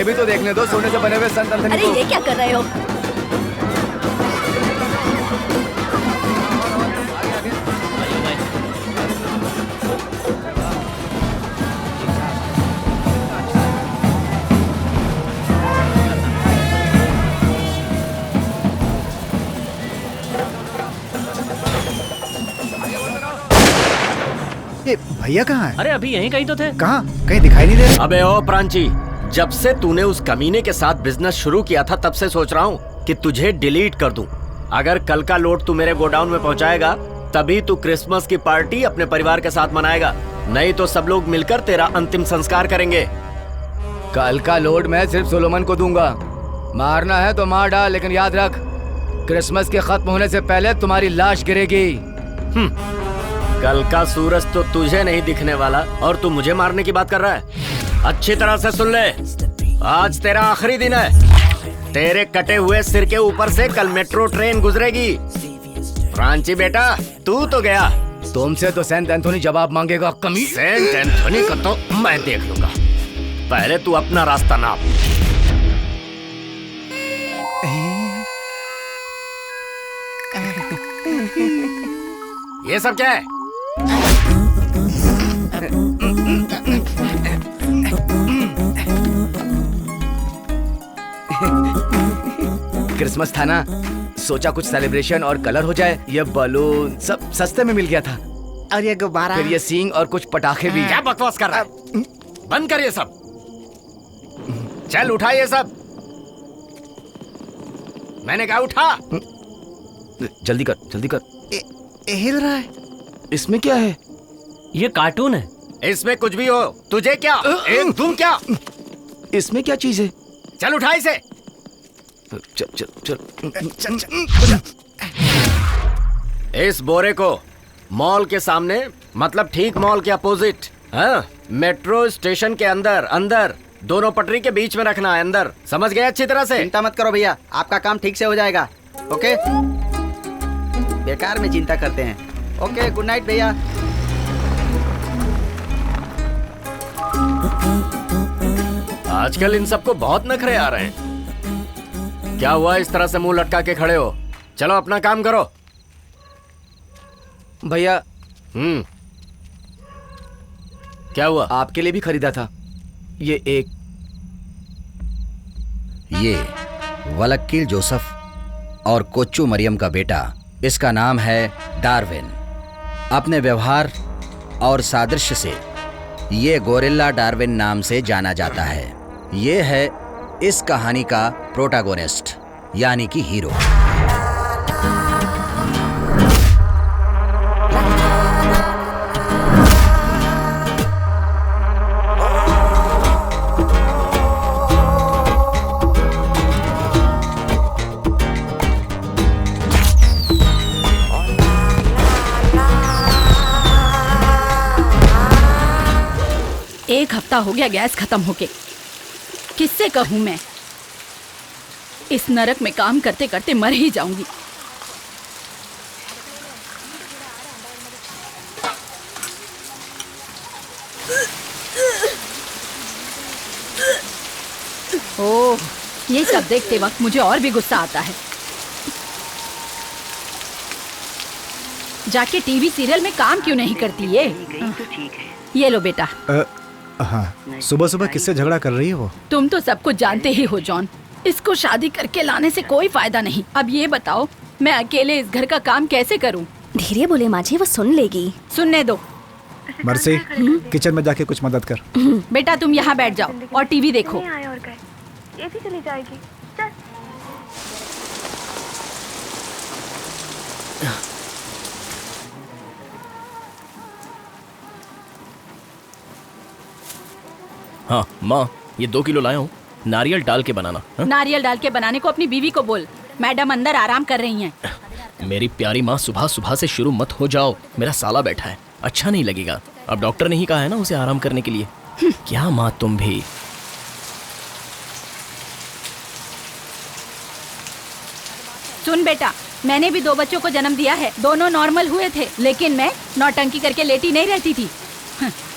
भी तो देखने दो सोने से बने हुए संत एंथनी अरे को। ये क्या कर रहे हो? ये भैया कहाँ है? अरे अभी यहीं कहीं तो थे। कहाँ? कहीं दिखाई नहीं दे रहे। अबे ओ प्रांची, जब से तूने उस कमीने के साथ बिजनेस शुरू किया था तब से सोच रहा हूँ कि तुझे डिलीट कर दूं। अगर कल का लोड तू मेरे गोडाउन में पहुँचाएगा तभी तू क्रिसमस की पार्टी अपने परिवार के साथ मनाएगा, नहीं तो सब लोग मिलकर तेरा अंतिम संस्कार करेंगे। कल का लोड मैं सिर्फ सोलोमन को दूंगा। मारना है तो मार डाल, लेकिन याद रख क्रिसमस के खत्म होने से पहले तुम्हारी लाश गिरेगी। कल का सूरज तो तुझे नहीं दिखने वाला और तू मुझे मारने की बात कर रहा है। अच्छी तरह से सुन ले, आज तेरा आखिरी दिन है। तेरे कटे हुए सिर के ऊपर से कल मेट्रो ट्रेन गुजरेगी। फ्रांची बेटा, तू तो गया। तुमसे तो सेंट एंथोनी जवाब मांगेगा कमी। सेंट एंथोनी का तो मैं देख लूंगा, पहले तू अपना रास्ता नाप। ये सब क्या है? क्रिसमस था ना, सोचा कुछ सेलिब्रेशन और कलर हो जाए। ये बलून सब सस्ते में मिल गया था, और ये गुब्बारा, फिर ये सींग और कुछ पटाखे भी। क्या बकवास कर रहा है? बंद कर ये सब। चल उठा ये सब। मैंने कहा उठा। जल्दी कर, जल्दी कर। हिल रहा है। इसमें क्या है? ये कार्टून है। इसमें कुछ भी हो, तुझे क्या? तुम क्या? इसमें क्या चीज है? चल उठा इसे। चल चल चल। चल चल। इस बोरे को मॉल के सामने, मतलब ठीक मॉल के अपोजिट, हाँ, मेट्रो स्टेशन के अंदर, अंदर दोनों पटरी के बीच में रखना है। अंदर, समझ गए अच्छी तरह से? चिंता मत करो भैया, आपका काम ठीक से हो जाएगा। ओके, बेकार में चिंता करते हैं। ओके, गुड नाइट भैया। आजकल इन सबको बहुत नखरे आ रहे हैं। क्या हुआ इस तरह से मुंह लटका के खड़े हो? चलो अपना काम करो। भैया, क्या हुआ? आपके लिए भी खरीदा था ये एक। ये वलक्कील जोसेफ और कोच्चू मरियम का बेटा, इसका नाम है डार्विन। अपने व्यवहार और सादृश्य से ये गोरिल्ला डार्विन नाम से जाना जाता है। ये है इस कहानी का प्रोटैगोनिस्ट, यानी कि हीरो। एक हफ्ता हो गया गैस खत्म होके। किससे कहूं मैं? इस नरक में काम करते करते मर ही जाऊंगी। ओह, ये सब देखते वक्त मुझे और भी गुस्सा आता है। जाके टीवी सीरियल में काम क्यों नहीं करती ये लो बेटा। हाँ, सुबह सुबह किससे झगड़ा कर रही है वो? तुम तो सब कुछ जानते ही हो जॉन। इसको शादी करके लाने से कोई फायदा नहीं। अब ये बताओ, मैं अकेले इस घर का काम कैसे करूं? धीरे बोले माँ जी, वो सुन लेगी। सुनने दो। मर्सी, किचन में जाके कुछ मदद कर। बेटा तुम यहाँ बैठ जाओ और टीवी देखो। ये भी चली जाएगी। चल। हाँ माँ, ये 2 किलो लाया हूँ, नारियल डाल के बनाना। हा? नारियल डाल के बनाने को अपनी बीवी को बोल। मैडम अंदर आराम कर रही हैं। मेरी प्यारी माँ, सुबह सुबह से शुरू मत हो जाओ। मेरा साला बैठा है, अच्छा नहीं लगेगा। अब डॉक्टर ने ही कहा है ना उसे आराम करने के लिए। क्या माँ तुम भी। सुन बेटा, मैंने भी 2 बच्चों को जन्म दिया है। दोनों नॉर्मल हुए थे, लेकिन मैं नौटंकी करके लेटी नहीं रहती थी।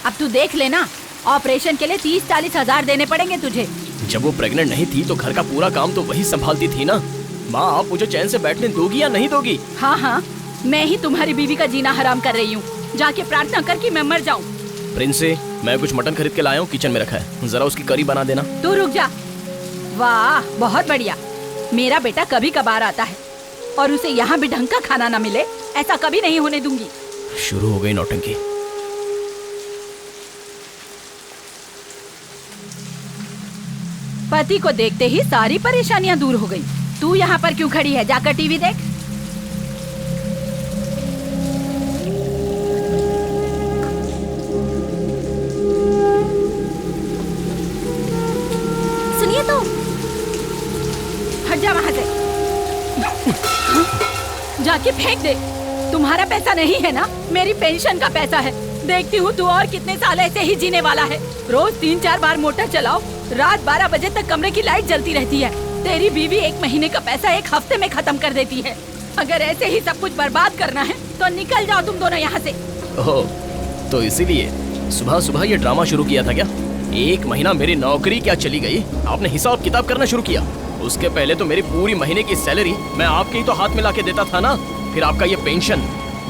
अब तू देख लेना, ऑपरेशन के लिए 30-40 हजार देने पड़ेंगे तुझे। जब वो प्रेग्नेंट नहीं थी तो घर का पूरा काम तो वही संभालती थी ना। माँ, आप मुझे चैन से बैठने दोगी या नहीं दोगी? हाँ हाँ, मैं ही तुम्हारी बीवी का जीना हराम कर रही हूँ। जाके प्रार्थना कर कि मैं मर जाऊँ। प्रिंसे, मैं कुछ मटन खरीद के लाया हूँ, किचन में रखा है, जरा उसकी करी बना देना। तू रुक जा। वाह, बहुत बढ़िया। मेरा बेटा कभी कभार आता है और उसे यहाँ भी ढंग का खाना न मिले, ऐसा कभी नहीं होने दूंगी। शुरू हो गई नौटंकी। पति को देखते ही सारी परेशानियां दूर हो गई। तू यहाँ पर क्यों खड़ी है? जाकर टीवी देख। सुनिए तो। हट जा वहाँ से। जाके फेंक दे। तुम्हारा पैसा नहीं है ना, मेरी पेंशन का पैसा है। देखती हूँ तू और कितने साल ऐसे ही जीने वाला है। रोज 3-4 बार मोटर चलाओ, रात 12 बजे तक कमरे की लाइट जलती रहती है। तेरी बीवी 1 महीने का पैसा 1 हफ्ते में खत्म कर देती है। अगर ऐसे ही सब कुछ बर्बाद करना है तो निकल जाओ तुम दोनों यहाँ से। ओह, तो इसीलिए सुबह सुबह ये ड्रामा शुरू किया था क्या? 1 महीना मेरी नौकरी क्या चली गई, आपने हिसाब किताब करना शुरू किया। उसके पहले तो मेरी पूरी महीने की सैलरी मैं आपके ही तो हाथ में लाके देता था ना। फिर आपका ये पेंशन।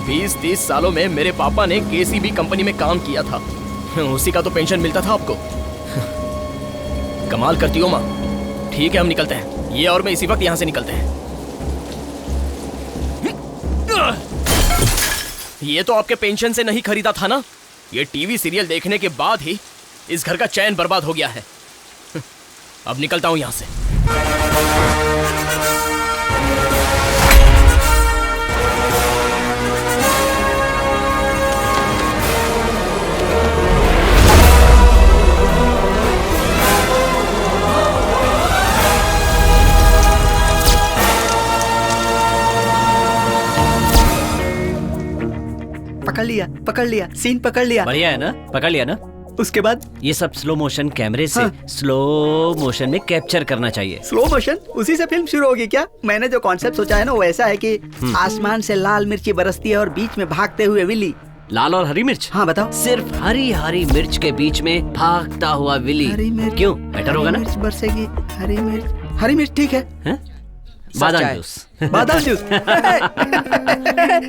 20-30 सालों में मेरे पापा ने केसीबी कंपनी में काम किया था, उसी का तो पेंशन मिलता था आपको। कमाल करती हो माँ। ठीक है, हम निकलते हैं, ये और मैं इसी वक्त यहाँ से निकलते हैं। ये तो आपके पेंशन से नहीं खरीदा था ना। ये टीवी सीरियल देखने के बाद ही इस घर का चैन बर्बाद हो गया है। अब निकलता हूँ यहाँ से। पकड़ लिया, सीन पकड़ लिया। बढ़िया है ना, पकड़ लिया ना। उसके बाद ये सब स्लो मोशन कैमरे से स्लो मोशन में कैप्चर करना चाहिए। स्लो मोशन, उसी से फिल्म शुरू होगी क्या? मैंने जो कॉन्सेप्ट सोचा है ना वो ऐसा है कि आसमान से लाल मिर्ची बरसती है और बीच में भागते हुए विली। लाल और हरी मिर्च? हाँ बताओ। सिर्फ हरी हरी मिर्च के बीच में भागता हुआ विली। हरी मिर्च क्यों, बेटर होगा ना? मिर्च बरसेगी, हरी मिर्च ठीक है। बादाम जूस। बादाम जूस।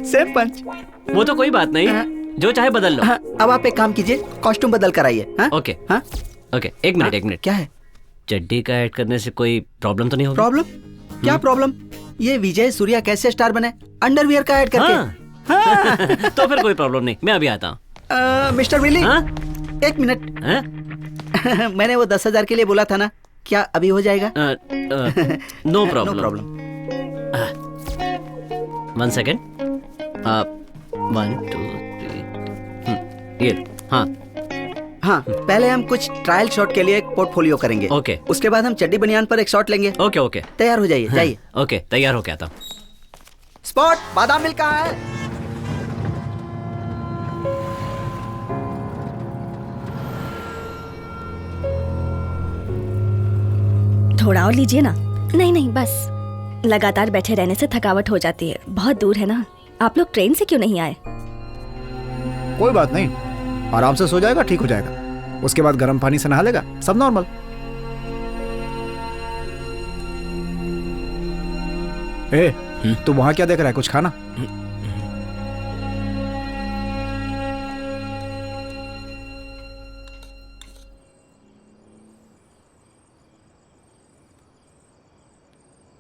सेम पंच। वो तो कोई बात नहीं, जो चाहे बदल लो। अब आप एक काम कीजिए, कॉस्ट्यूम बदल कर आइए। ओके ओके, एक मिनट। क्या है? चड्डी का ऐड करने से कोई प्रॉब्लम तो नहीं होगी? प्रॉब्लम? क्या प्रॉब्लम? ये विजय सूर्या कैसे स्टार बने अंडरवियर का ऐड करके? तो फिर कोई प्रॉब्लम नहीं, मैं अभी आता हूँ। Mister Willy, 1 minute. मैंने वो 10,000 के लिए बोला था ना, क्या अभी हो जाएगा? No problem. 1 सेकेंड। 1 2 3। ये हाँ, पहले हम कुछ ट्रायल शॉट के लिए एक पोर्टफोलियो करेंगे। ओके। उसके बाद हम चड्डी बनियान पर एक शॉट लेंगे। ओके। तैयार हो जाइए, जाइए। ओके, तैयार हो गया था। स्पॉट, बादाम मिल्क कहाँ है? थोड़ा और लीजिए ना। नहीं बस, लगातार बैठे रहने से थकावट हो जाती है। बहुत दूर है ना। आप लोग ट्रेन से क्यों नहीं आए? कोई बात नहीं, आराम से सो जाएगा, ठीक हो जाएगा। उसके बाद गर्म पानी से नहा लेगा, सब नॉर्मल। तू वहां क्या देख रहा है? कुछ खाना?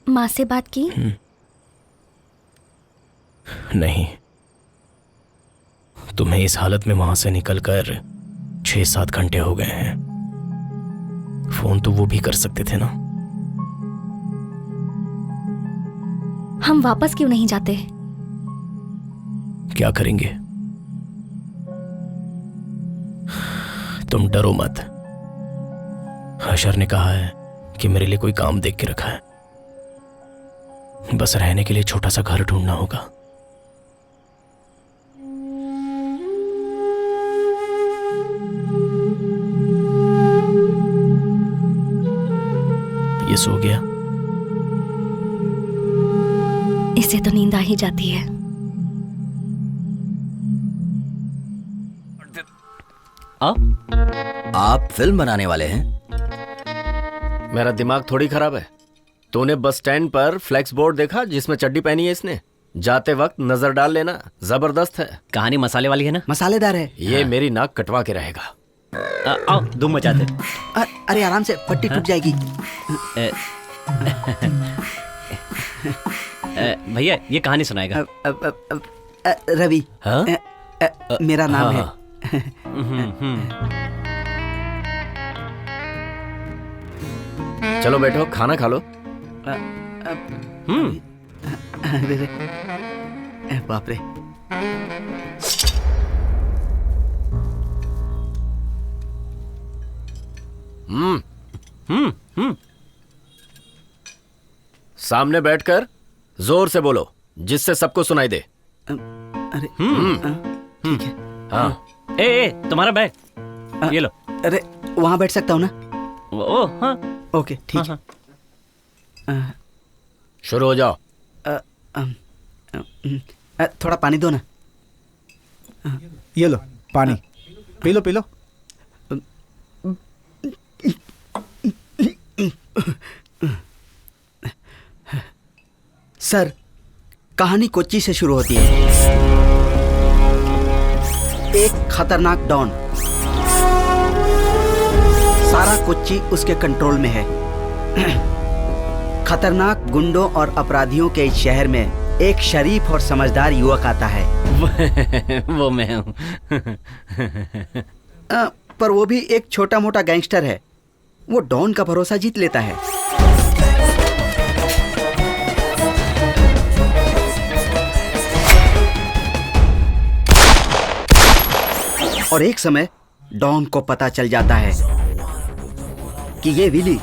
माँ से बात की? नहीं, तुम्हें इस हालत में वहां से निकलकर 6-7 घंटे हो गए हैं। फोन तो वो भी कर सकते थे ना। हम वापस क्यों नहीं जाते? क्या करेंगे? तुम डरो मत। हशर ने कहा है कि मेरे लिए कोई काम देख के रखा है। बस रहने के लिए छोटा सा घर ढूंढना होगा। ये सो गया? इसे तो नींद आ ही जाती है। आप फिल्म बनाने वाले हैं? मेरा दिमाग थोड़ी खराब है। तूने बस स्टैंड पर फ्लेक्स बोर्ड देखा जिसमें चड्डी पहनी है इसने? जाते वक्त नजर डाल लेना, जबरदस्त है। कहानी मसाले वाली है ना? मसालेदार है। ये मेरी नाक कटवा के रहेगा। आओ धूम मचाते। अरे आराम से, पट्टी टूट जाएगी। भैया ये कहानी सुनाएगा। रवि। हाँ? मेरा नाम है। चलो बैठो, खाना खा लो। अरे बाप रे। सामने बैठकर जोर से बोलो जिससे सबको सुनाई दे। अरे ठीक है। हाँ। ए है, तुम्हारा बैग ये लो। अरे वहां बैठ सकता हूँ ना? ओ हाँ ओके ठीक है। शुरू हो जाओ। थोड़ा पानी दो ना। ये लो पानी, P low P low. Sir, कहानी कोच्चि से शुरू होती है। एक खतरनाक डॉन, सारा कोच्चि उसके कंट्रोल में है। खतरनाक गुंडों और अपराधियों के इस शहर में एक शरीफ और समझदार युवक आता है। वो मैं हूँ। पर वो भी एक छोटा मोटा गैंगस्टर है। वो डॉन का भरोसा जीत लेता है। और एक समय डॉन को पता चल जाता है कि ये विली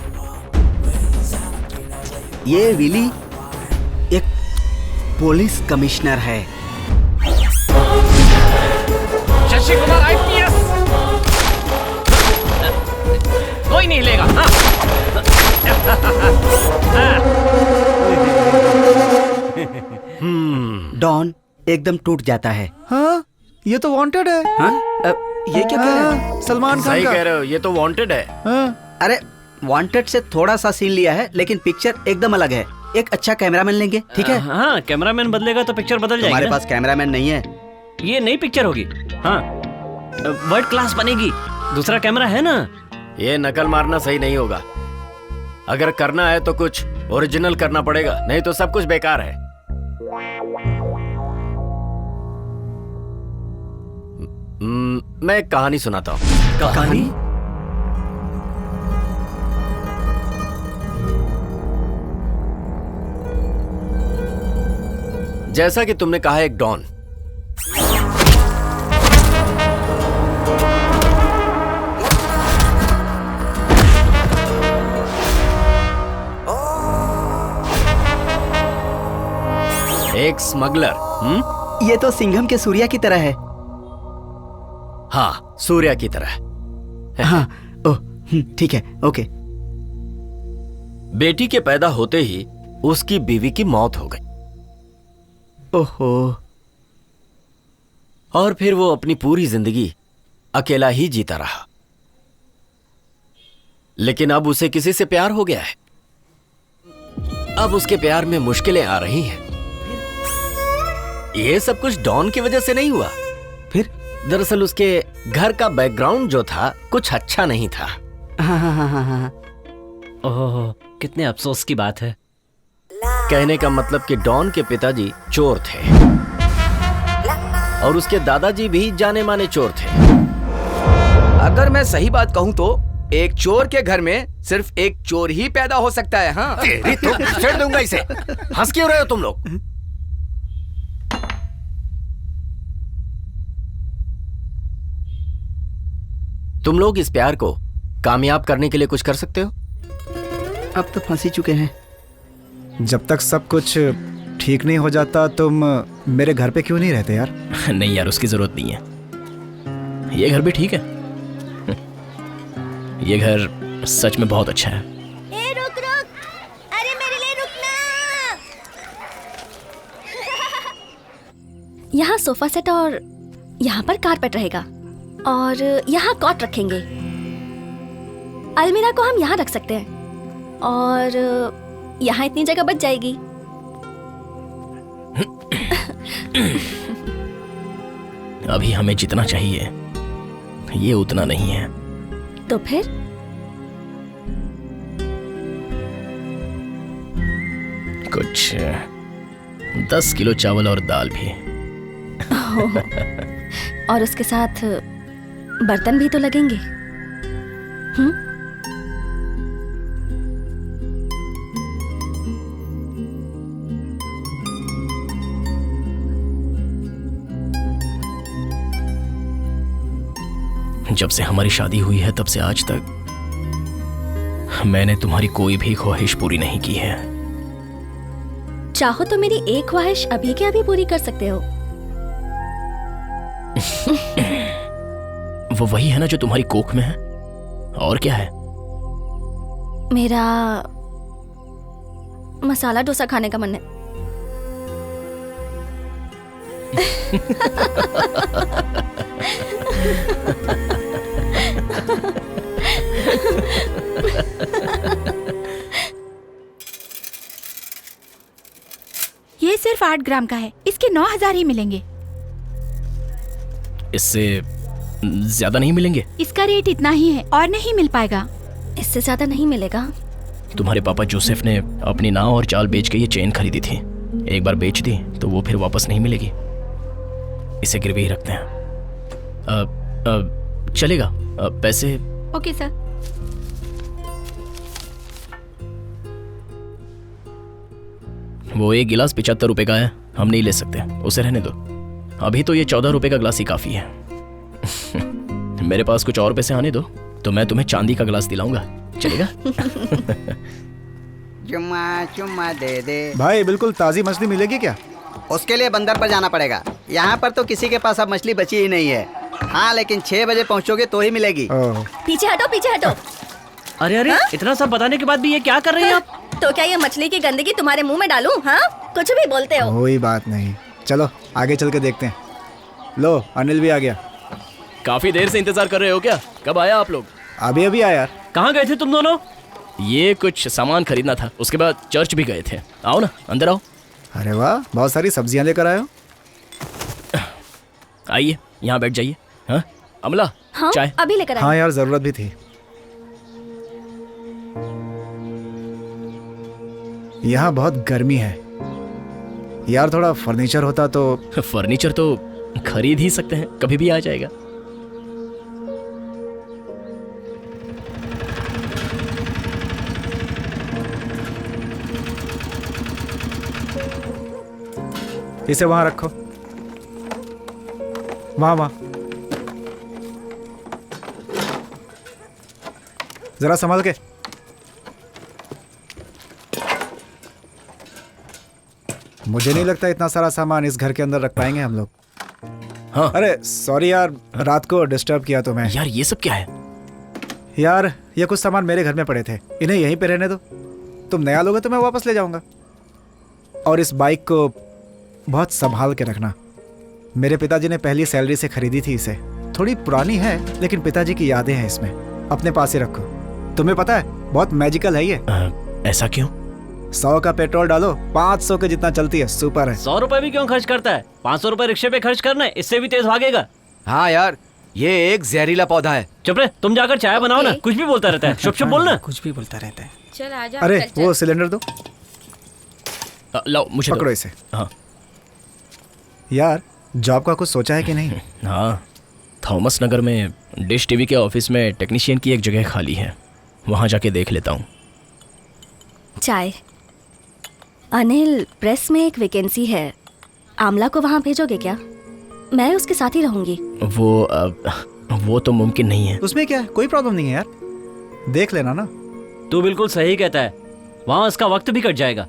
एक पुलिस कमिश्नर है। शशि कुमार IPS कोई नहीं लेगा। डॉन एकदम टूट जाता है। हाँ, ये तो वांटेड है। हाँ? ये क्या कह रहे हो? हाँ, सलमान खान सही का। कह रहे हो, ये तो वांटेड है। हाँ। अरे वांटेड से थोड़ा सा सीन लिया है, लेकिन पिक्चर एकदम अलग है। एक अच्छा कैमरामैन लेंगे, ठीक है? हाँ कैमरामैन बदलेगा तो पिक्चर बदल जाएगी। हमारे पास कैमरामैन नहीं है। ये नई पिक्चर होगी। हाँ वर्ल्ड क्लास बनेगी। दूसरा कैमरा है ना। ये नकल मारना सही नहीं होगा। अगर करना है तो कुछ ओरिजिनल करना पड़ेगा, नहीं तो सब कुछ बेकार है। मैं एक कहानी सुनाता हूँ। कहानी? जैसा कि तुमने कहा, एक डॉन। एक स्मगलर। ये तो सिंघम के सूर्या की तरह है। हाँ, सूर्या की तरह। हाँ, ओह ठीक है, ओके। बेटी के पैदा होते ही उसकी बीवी की मौत हो गई। ओहो। और फिर वो अपनी पूरी जिंदगी अकेला ही जीता रहा। लेकिन अब उसे किसी से प्यार हो गया है। अब उसके प्यार में मुश्किलें आ रही हैं। ये सब कुछ डॉन की वजह से नहीं हुआ। फिर? दरअसल उसके घर का बैकग्राउंड जो था कुछ अच्छा नहीं था। हाँ। ओह कितने अफसोस की बात है। कहने का मतलब कि डॉन के पिताजी चोर थे और उसके दादाजी भी जाने माने चोर थे। अगर मैं सही बात कहूँ तो एक चोर के घर में सिर्फ एक चोर ही पैदा हो सकता है। हाँ तेरी तो छेड़ दूंगा इसे। हंस क्यों रहे हो तुम लोग? तुम लोग इस प्यार को कामयाब करने के लिए कुछ कर सकते हो? अब तो फंस ही चुके हैं। जब तक सब कुछ ठीक नहीं हो जाता तुम मेरे घर पे क्यों नहीं रहते यार? नहीं यार, उसकी जरूरत नहीं है। ये घर भी ठीक है। ये घर सच में बहुत अच्छा है। ए रुक, अरे मेरे लिए रुकना। यहाँ सोफा सेट और यहाँ पर कारपेट रहेगा और यहाँ कॉट रखेंगे। अलमीरा को हम यहाँ रख सकते हैं। और यहाँ इतनी जगह बच जाएगी। अभी हमें जितना चाहिए ये उतना नहीं है। तो फिर कुछ 10 किलो चावल और दाल भी। और उसके साथ बर्तन भी तो लगेंगे। जब से हमारी शादी हुई है तब से आज तक मैंने तुम्हारी कोई भी ख्वाहिश पूरी नहीं की है। चाहो तो मेरी एक ख्वाहिश अभी के अभी पूरी कर सकते हो। वो वही है ना जो तुम्हारी कोख में है। और क्या है? मेरा मसाला डोसा खाने का मन है। ये सिर्फ 8 ग्राम का है, इसके 9,000 ही मिलेंगे। इससे ज्यादा नहीं मिलेंगे? इसका रेट इतना ही है और नहीं मिल पाएगा। इससे ज्यादा नहीं मिलेगा। तुम्हारे पापा जोसेफ ने अपनी नाव और जाल बेच के ये चेन खरीदी थी। एक बार बेच दी तो वो फिर वापस नहीं मिलेगी। इसे गिरवी ही रखते हैं। चलेगा? पैसे? Okay sir. वो एक गिलास 75 रुपए का है, हम नहीं ले सकते, उसे रहने दो। अभी तो ये 14 रुपए का गिलास ही काफी है। मेरे पास कुछ और पैसे आने दो तो मैं तुम्हें चांदी का गिलास दिलाऊंगा। चलेगा? चुम्मा चुम्मा दे दे। भाई बिल्कुल ताज़ी मछली मिलेगी क्या? उसके लिए बंदर पर जाना पड़ेगा। यहाँ पर तो किसी के पास अब मछली बची ही नहीं है। हाँ, लेकिन 6 बजे पहुँचोगे तो ही मिलेगी। पीछे हटो, पीछे हटो। अरे अरे, इतना सब बताने के बाद भी ये क्या कर रही हैं आप? तो क्या ये मछली की गंदगी तुम्हारे मुंह में डालूं? हाँ, कुछ भी बोलते हो। कोई बात नहीं, चलो आगे चल के देखते हैं। लो, अनिल भी आ गया। काफी देर से इंतजार कर रहे हो क्या? कब आया आप लोग? अभी अभी आया यार। कहाँ गए थे तुम दोनों? ये कुछ सामान खरीदना था, उसके बाद चर्च भी गए थे। आओ ना, अंदर आओ। अरे वाह, बहुत सारी सब्जियां लेकर आए हो। आइए, यहाँ बैठ जाइए। हाँ अमला, हाँ, चाय? अभी लेकर हाँ यार, जरूरत भी थी। यहाँ बहुत गर्मी है यार, थोड़ा फर्नीचर होता तो। फर्नीचर तो खरीद ही सकते हैं, कभी भी आ जाएगा। इसे वहां रखो, वहां जरा संभाल के। मुझे नहीं लगता इतना सारा सामान इस घर के अंदर रख पाएंगे हम लोग। हाँ। अरे सॉरी यार, रात को डिस्टर्ब किया तुम्हें। यार ये सब क्या है? यार ये कुछ सामान मेरे घर में पड़े थे, इन्हें यहीं पे रहने दो। तुम नया लोगे तो मैं वापस ले जाऊंगा। और इस बाइक को बहुत संभाल के रखना। मेरे पिताजी ने पहली सैलरी से खरीदी थी इसे। थोड़ी पुरानी है लेकिन पिताजी की यादें हैं इसमें, अपने पास ही रखो। तुम्हें पता है बहुत मैजिकल है ये। ऐसा क्यों? 100 का पेट्रोल डालो, 500 के जितना चलती है, सुपर है। 100 रुपए भी क्यों खर्च करता है? 500 रुपए रिक्शे पे खर्च करना है, इससे भी तेज भागेगा। हाँ यार, ये एक जहरीला पौधा है। चुप रहे, तुम जाकर चाय बनाओ ना। कुछ भी बोलता रहता है, शुभ शुभ बोलना। कुछ भी बोलता रहता है। चल आजा। अरे वो सिलेंडर दो, लाओ मुझे पकड़ो दो। इसे। हाँ यार जॉब का कुछ सोचा है कि नहीं? हाँ, थॉमस नगर में डिश टीवी के ऑफिस में टेक्नीशियन की एक जगह खाली है, वहाँ जाके देख लेता हूँ। चाय। अनिल, प्रेस में एक वैकेंसी है, आमला को वहाँ भेजोगे क्या? मैं उसके साथ ही रहूंगी। वो तो मुमकिन नहीं है। उसमें क्या है, कोई प्रॉब्लम नहीं है यार, देख लेना ना। तू बिल्कुल सही कहता है, वहाँ उसका वक्त भी कट जाएगा।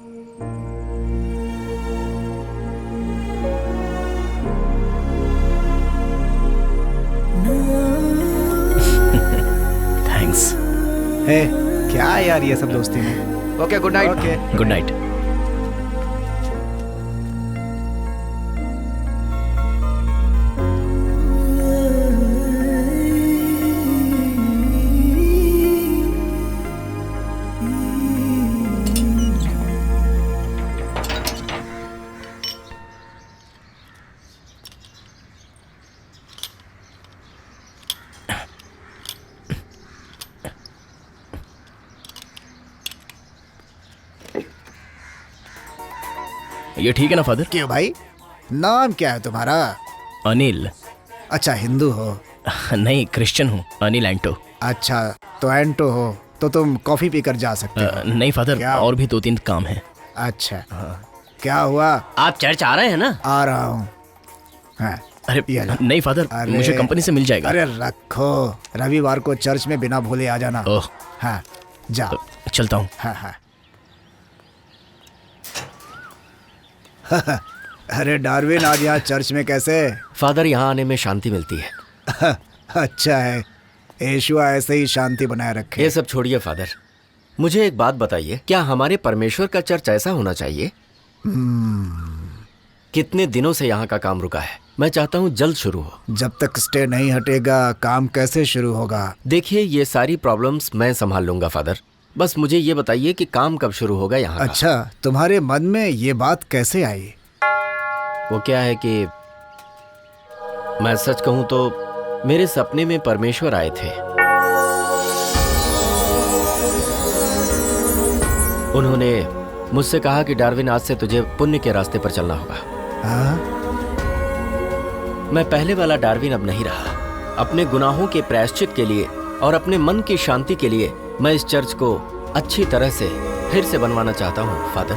थैंक्स। हे, क्या यार ये सब दोस्ती में। Okay, good night. Okay, good night. ये ठीक है ना फादर? क्यों भाई, नाम क्या है तुम्हारा? अनिल। अच्छा, हिंदू हो? नहीं, क्रिश्चियन हूँ। अनिल एंटो। अच्छा, तो एंटो हो तो तुम कॉफी पीकर जा सकते हो। नहीं फादर, क्या? और भी 2-3 काम है। अच्छा, क्या हुआ? आप चर्च आ रहे हैं ना? आ रहा हूँ। हाँ, अरे ये लो। नहीं फादर, अरे, मुझे कंपनी से मिल जाएगा। अरे रखो, रविवार को चर्च में बिना भूले आ जाना। ओह, हाँ, जाओ। चलता हूँ। हाँ हाँ। अरे डार्विन, आज यहाँ चर्च में कैसे? फादर, यहाँ आने में शांति मिलती है। अच्छा है, यीशुआ ऐसे ही शांति बनाए रखे। ये सब छोड़िए फादर, मुझे एक बात बताइए, क्या हमारे परमेश्वर का चर्च ऐसा होना चाहिए? कितने दिनों से यहाँ का काम रुका है? मैं चाहता हूँ जल्द शुरू हो। जब तक स्टे नहीं हटेगा, काम कैसे शुरू होगा? देखिए, ये सारी प्रॉब्लम्स मैं संभाल लूंगा फादर, बस मुझे ये बताइए कि काम कब शुरू होगा यहाँ का? अच्छा, तुम्हारे मन में ये बात कैसे आई? वो क्या है कि मैं सच कहूँ तो मेरे सपने में परमेश्वर आए थे। उन्होंने मुझसे कहा कि डार्विन, आज से तुझे पुण्य के रास्ते पर चलना होगा। हाँ? मैं पहले वाला डार्विन अब नहीं रहा। अपने गुनाहों के प्रायश्चित के लिए और अपने मन की शांति के लिए मैं इस चर्च को अच्छी तरह से फिर से बनवाना चाहता हूँ फादर।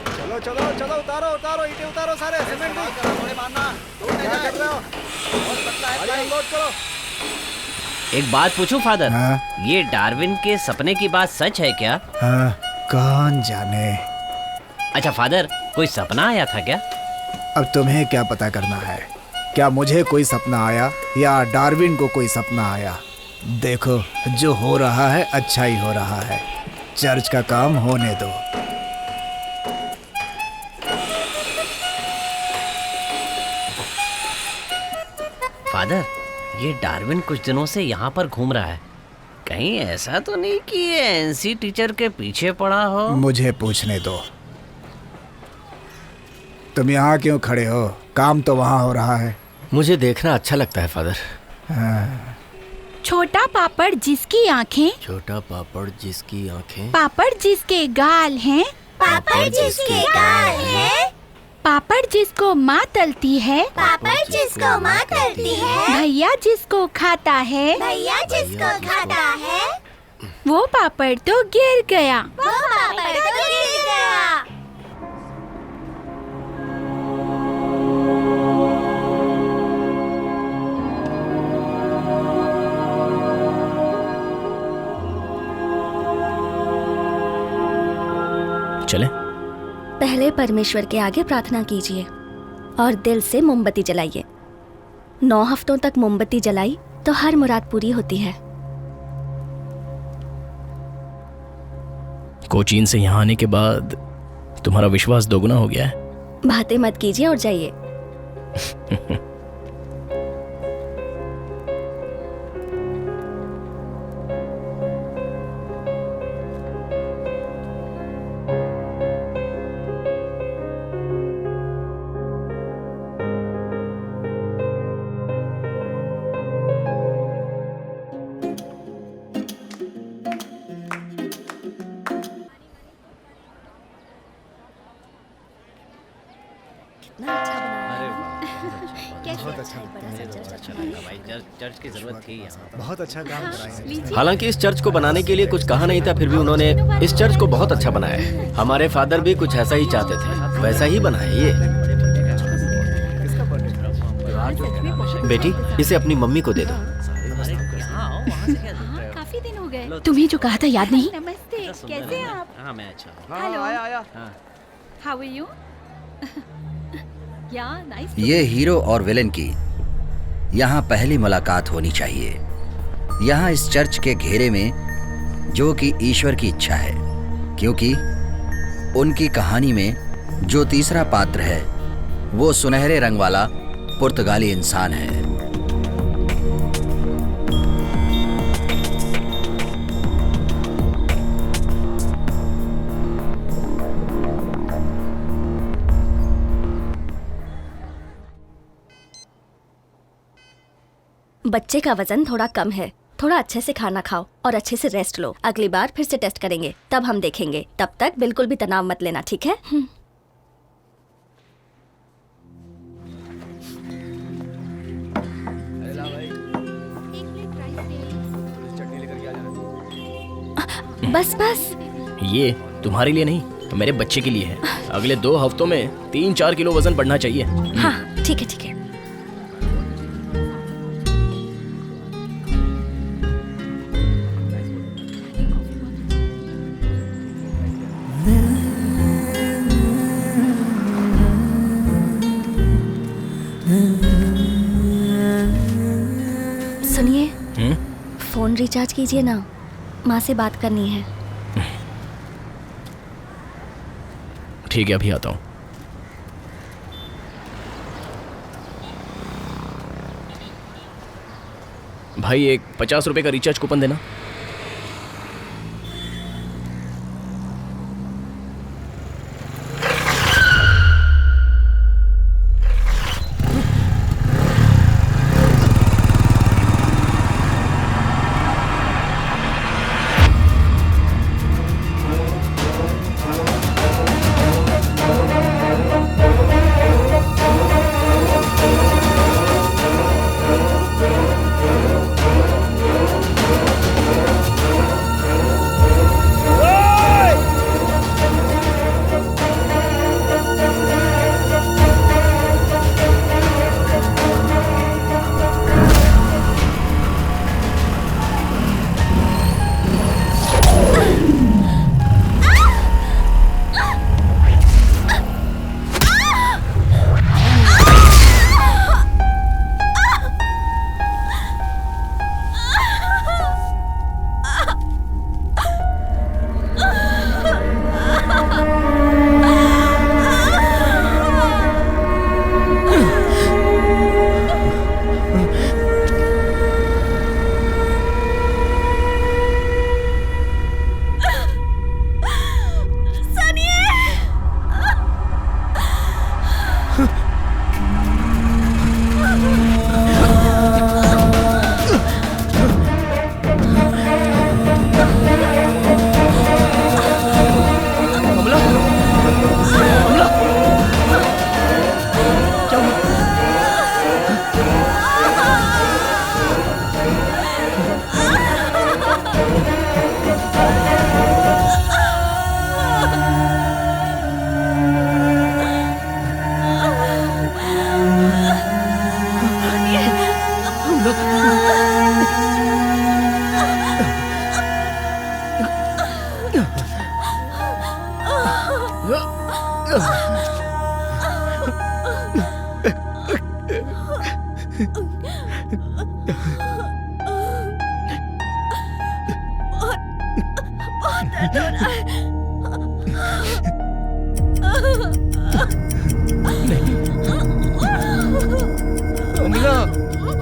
चलो चलो चलो, उतारो उतारो, ईंटें उतारो सारे, सीमेंट भी। क्या कर रहे हो? लोड करो। एक बात पूछूं फादर? हाँ? ये डार्विन के सपने की बात सच है क्या? हाँ, कौन जाने। अच्छा फादर, कोई सपना आया था क्या? अब तुम्हें क्या पता करना है? क्या मुझे कोई सपना आया या डार्विन को कोई सपना आया? देखो, जो हो रहा है अच्छा ही हो रहा है। चर्च का काम होने दो। फादर, ये डार्विन कुछ दिनों से यहाँ पर घूम रहा है। कहीं ऐसा तो नहीं कि ये एनसी टीचर के पीछे पड़ा हो? मुझे पूछने दो। तुम यहाँ क्यों खड़े हो? काम तो वहाँ हो रहा है। मुझे देखना अच्छा लगता है फादर। हाँ। छोटा पापड़ जिसकी आंखें, छोटा पापड़ जिसकी आंखें, पापड़ जिसके गाल हैं, पापड़ जिसके गाल हैं, पापड़ जिसको माँ तलती है, पापड़ जिसको माँ तलती है, भैया जिसको खाता है, भैया जिसको खाता है, वो पापड़ तो गिर गया। वो पापड़ तो गिर गया। चले? पहले परमेश्वर के आगे प्रार्थना कीजिए और दिल से मोमबत्ती जलाइए। 9 हफ्तों तक मोमबत्ती जलाई तो हर मुराद पूरी होती है। कोचीन से यहाँ आने के बाद तुम्हारा विश्वास दोगुना हो गया है। बातें मत कीजिए और जाइए। चर्च की जरूरत थी यहाँ। बहुत अच्छा काम करा है। हालांकि इस चर्च को बनाने के लिए कुछ कहा नहीं था, फिर भी उन्होंने इस चर्च को बहुत अच्छा बनाया है। हमारे फादर भी कुछ ऐसा ही चाहते थे, वैसा ही बना है ये। बेटी, इसे अपनी मम्मी को दे दो। काफी दिन हो गए। तुम्हें जो कहा था याद नहीं? नमस्ते, कैसे हैं आप? हाँ, मैं अच्छा हूँ। हेलो, आया। How are you? Yeah nice. ये हीरो और विलेन की यहाँ पहली मुलाकात होनी चाहिए। यहाँ इस चर्च के घेरे में, जो कि ईश्वर की इच्छा है, क्योंकि उनकी कहानी में जो तीसरा पात्र है वो सुनहरे रंग वाला पुर्तगाली इंसान है। बच्चे का वजन थोड़ा कम है, थोड़ा अच्छे से खाना खाओ और अच्छे से रेस्ट लो। अगली बार फिर से टेस्ट करेंगे, तब हम देखेंगे। तब तक बिल्कुल भी तनाव मत लेना, ठीक है? बस बस। ये तुम्हारे लिए नहीं, मेरे बच्चे के लिए है। अगले 2 हफ्तों में 3-4 किलो वजन बढ़ना चाहिए। हाँ ठीक है ठीक है। सुनिए, फोन रिचार्ज कीजिए ना, माँ से बात करनी है। ठीक है, अभी आता हूँ। भाई एक 50 रुपए का रिचार्ज कूपन देना।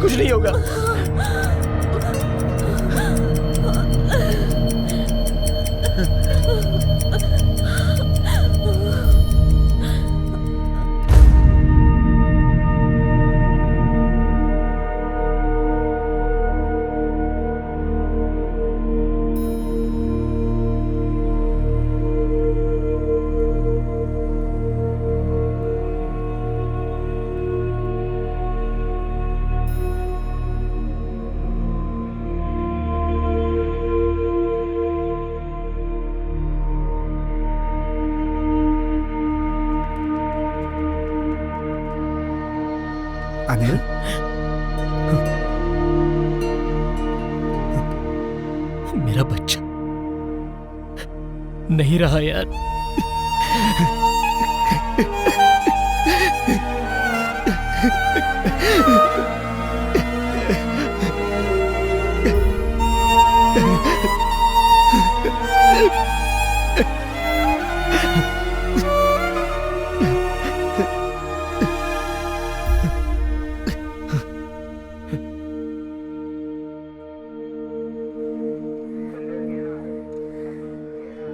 कुछ नहीं होगा। अनिल, मेरा बच्चा नहीं रहा यार।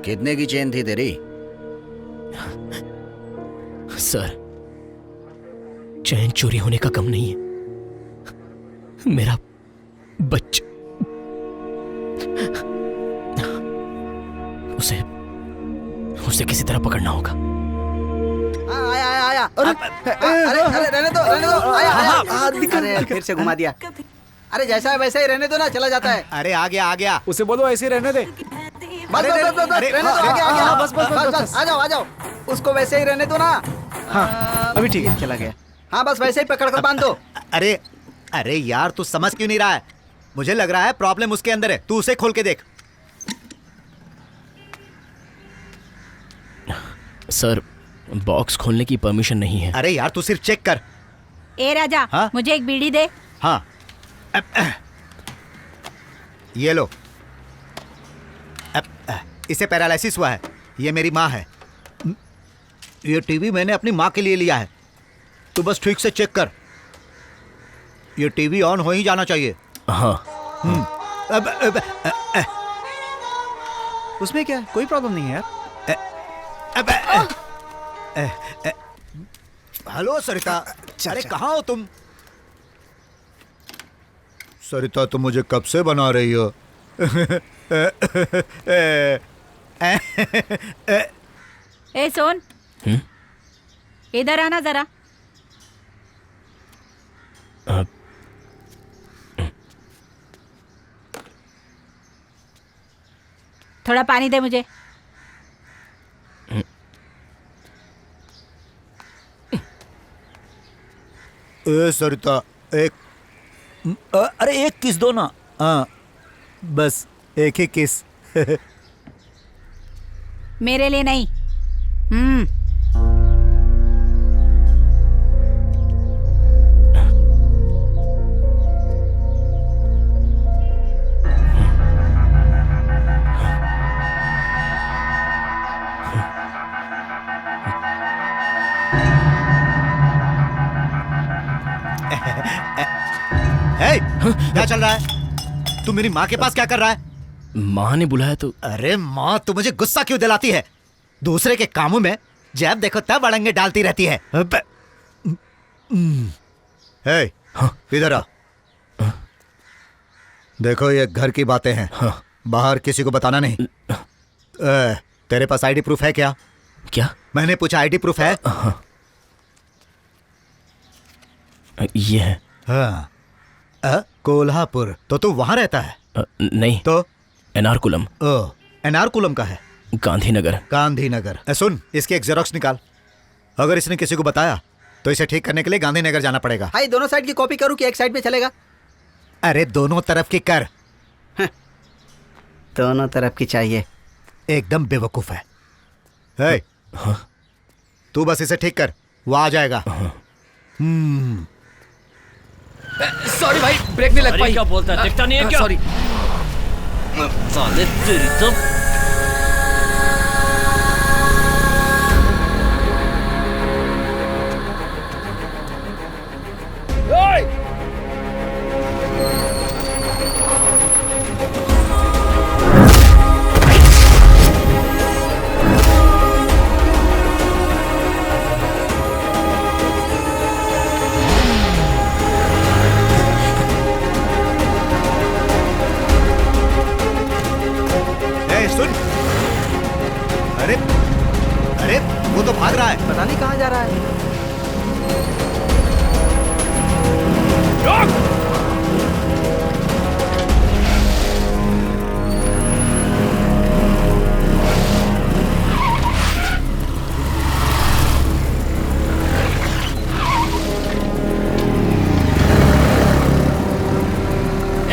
कितने की चेन थी तेरी? सर, चैन चोरी होने का कम नहीं है। मेरा उसे किसी तरह पकड़ना होगा। आया आया आया। अरे रहने दो आया आया। अरे फिर से घुमा दिया। अरे जैसा है वैसे ही रहने दो ना, चला जाता है। अरे आ गया। उसे बोलो ऐसे ही रहने दे। बस रहने दो, आ गया। बस आ जाओ। उसको वैसे ही रहने दो ना। हाँ अभी ठीक है। चला गया। हाँ बस वैसे ही पकड़ कर बांध दो। अरे यार तू समझ क्यों नहीं रहा है? मुझे लग रहा है प्रॉब्लम उसके अंदर है, तू उसे खोल के देख। सर बॉक्स खोलने की परमिशन नहीं है। अरे यार तू सिर्फ चेक कर। ए राजा, हाँ? मुझे एक बीड़ी दे। हाँ ये लो। इसे पैरालिसिस हुआ है। ये मेरी माँ है। ये टीवी मैंने अपनी माँ के लिए लिया है। तू बस ठीक से चेक कर। ये टीवी ऑन हो ही जाना चाहिए। हाँ। उसमें क्या, कोई प्रॉब्लम नहीं है यार। हेलो सरिता। अरे कहाँ हो तुम? सरिता तुम मुझे कब से बना रही हो? ए सोन, इधर आना जरा। थोड़ा पानी दे मुझे। सरिता एक अरे एक किस दो ना। हाँ बस एक ही किस। मेरे लिए नहीं। क्या चल रहा है? तू मेरी माँ के पास क्या कर रहा है? माँ ने बुलाया तो। अरे माँ तू मुझे गुस्सा क्यों दिलाती है? दूसरे के कामों में जब देखो तब अड़ंगे डालती रहती है। इधर आ। देखो ये घर की बातें हैं। बाहर किसी को बताना नहीं। तेरे पास आईडी प्रूफ है क्या? क्या? मैंने पूछा आईडी प्रूफ है? ये है। हाँ कोल्हापुर। तो तू वहां रहता है? नहीं तो एनारकुलम। एनारकुलम का है? गांधीनगर। सुन इसकी एक जेरोक्स निकाल। अगर इसने किसी को बताया तो इसे ठीक करने के लिए गांधीनगर जाना पड़ेगा। भाई दोनों साइड की कॉपी करूं कि एक साइड में चलेगा? अरे दोनों तरफ की कर। दोनों तरफ की चाहिए। एकदम बेवकूफ है। तू बस इसे ठीक कर, वो आ जाएगा। सॉरी भाई, ब्रेक नहीं लग पाई। क्या बोलता है, दिखता नहीं है क्या? सॉरी। साले तेरी तो। सुन। अरे वो तो भाग रहा है। पता नहीं कहाँ जा रहा है।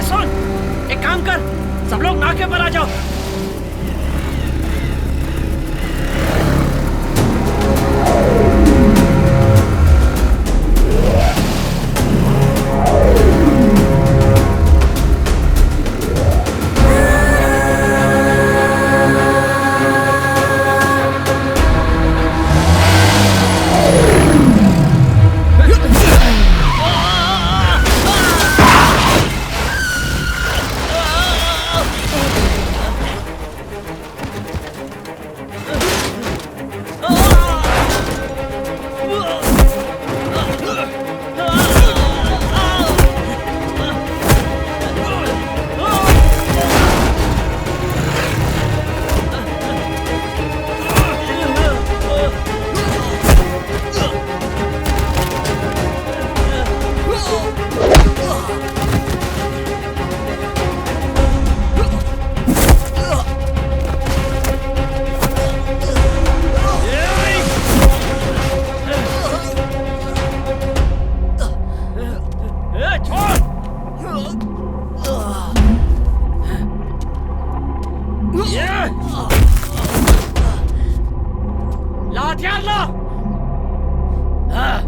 सुन, एक काम कर, सब लोग नाके पर आ जाओ। हथियार लो। हाँ।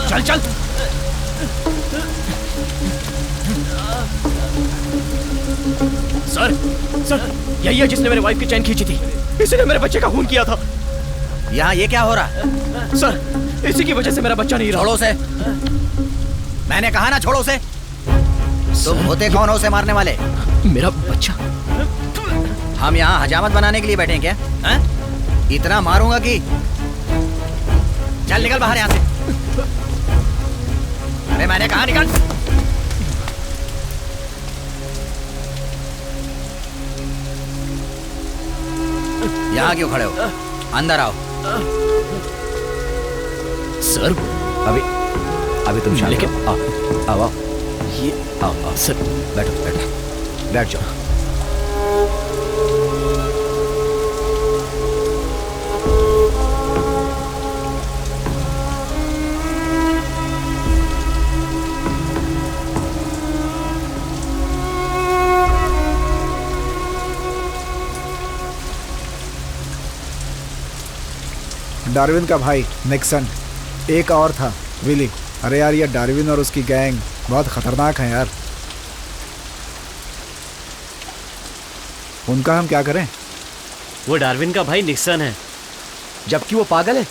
चल चल। सर सर, यही है जिसने मेरे वाइफ की चैन खींची थी। इसी ने मेरे बच्चे का खून किया था। यहाँ ये क्या हो रहा है? सर, इसी की वजह से मेरा बच्चा नहीं रहा। छोड़ो से। मैंने कहा ना छोड़ो से। तुम होते कौन हो उसे मारने वाले? मेरा बच्चा। हम यहाँ हजामत बनाने के लिए बैठे हैं क्या? है? इतना मारूंगा कि चल निकल बाहर यहाँ से। अरे मैंने कहा निकल। यहाँ क्यों खड़े हो? अंदर आओ। सर अभी तुम शांत लेकिन आओ आओ ये आओ सर, बैठो बैठ जाओ। डार्विन का भाई निक्सन, एक और था विली। अरे यार, ये डार्विन और उसकी गैंग बहुत खतरनाक है यार। उनका हम क्या करें? वो डार्विन का भाई निक्सन है, जबकि वो पागल है।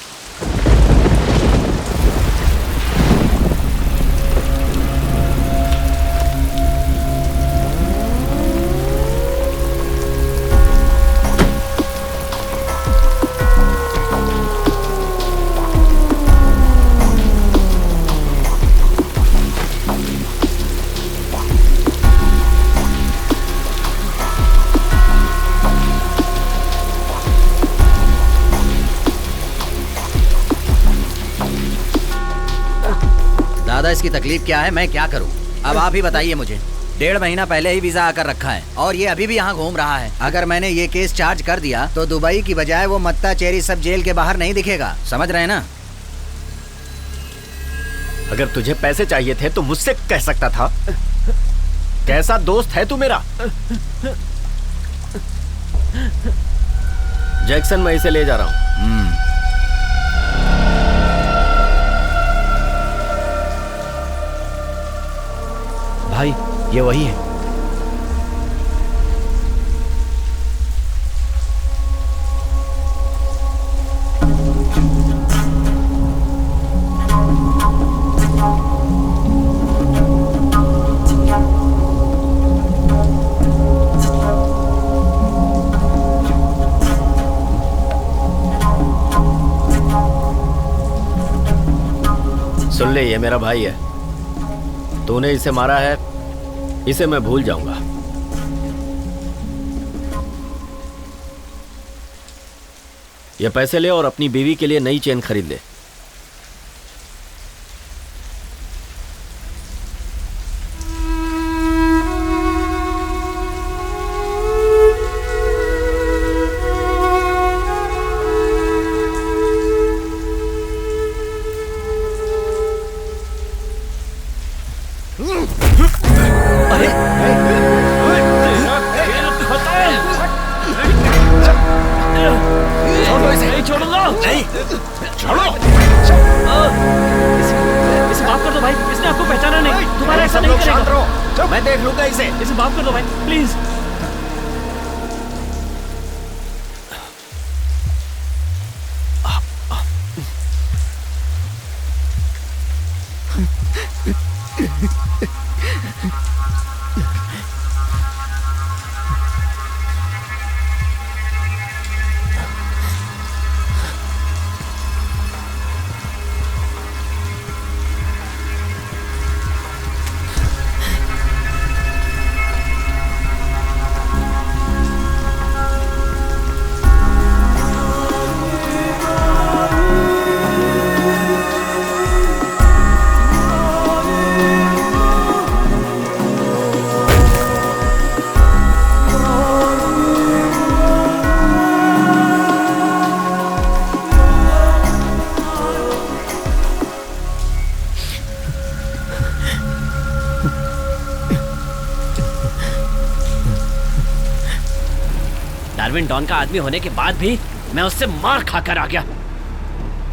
दादा, इसकी तकलीफ क्या है? मैं क्या करूं? अब आप ही बताइए मुझे। 1.5 महीना पहले ही वीजा आकर रखा है और ये अभी भी यहाँ घूम रहा है। अगर मैंने ये केस चार्ज कर दिया तो दुबई की बजाय वो मत्ता चेरी सब जेल के बाहर नहीं दिखेगा। समझ रहे हैं ना? अगर तुझे पैसे चाहिए थे तो मुझसे कह सकता था। कैसा दोस्त है तू मेरा? जैक्सन, मैं इसे ले जा रहा हूँ। भाई, ये वही है। सुन ले, ये मेरा भाई है। तूने इसे मारा है, इसे मैं भूल जाऊंगा। ये पैसे ले और अपनी बीवी के लिए नई चेन खरीद ले। तेरा खेल खत्म। माफ कर दो भाई, प्लीज। डार्विन डॉन का आदमी होने के बाद भी मैं उससे मार खाकर आ गया।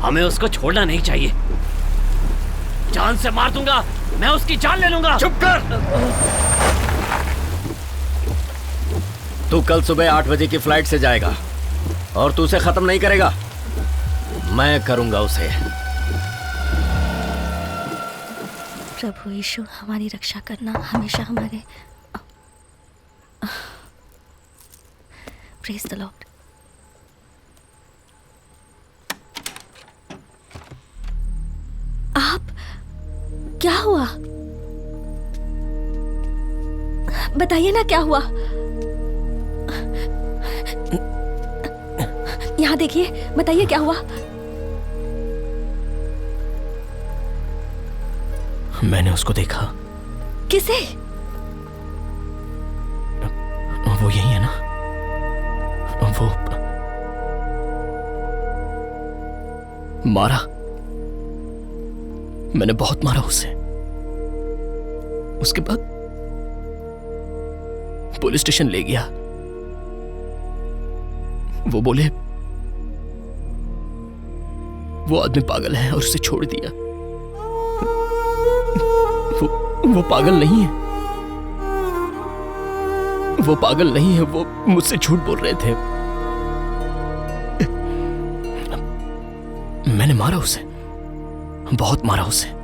हमें उसको छोड़ना नहीं चाहिए। जान से मार दूंगा, मैं उसकी जान ले लूंगा। चुप कर। तू कल सुबह 8 बजे की फ्लाइट से जाएगा और तू उसे खत्म नहीं करेगा, मैं करूंगा उसे। प्रभु यीशु हमारी रक्षा करना, हमेशा हमारे। Praise the Lord. आप, क्या हुआ? बताइए ना क्या हुआ। यहाँ देखिए, बताइए क्या हुआ। मैंने उसको देखा। किसे? वो यही है ना, वो मारा। मैंने बहुत मारा उसे। उसके बाद पुलिस स्टेशन ले गया। वो बोले वो आदमी पागल है और उसे छोड़ दिया। वो पागल नहीं है, वो पागल नहीं है, वो मुझसे झूठ बोल रहे थे। मैंने मारा उसे, बहुत मारा उसे।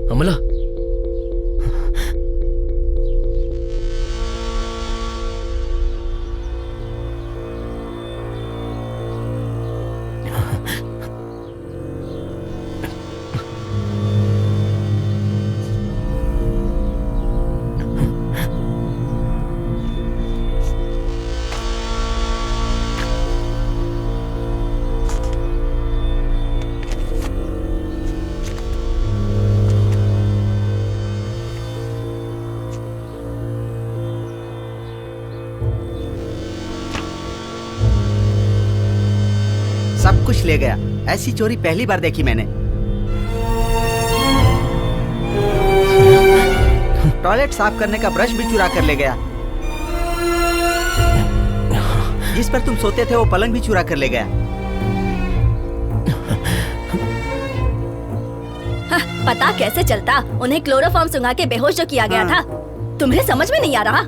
अमला, सब कुछ ले गया। ऐसी चोरी पहली बार देखी मैंने। टॉयलेट साफ करने का ब्रश भी चुरा कर ले गया। जिस पर तुम सोते थे वो पलंग भी चुरा कर ले गया। पता कैसे चलता? उन्हें क्लोरोफॉर्म सुंघा के बेहोश जो किया गया था। तुम्हें समझ में नहीं आ रहा?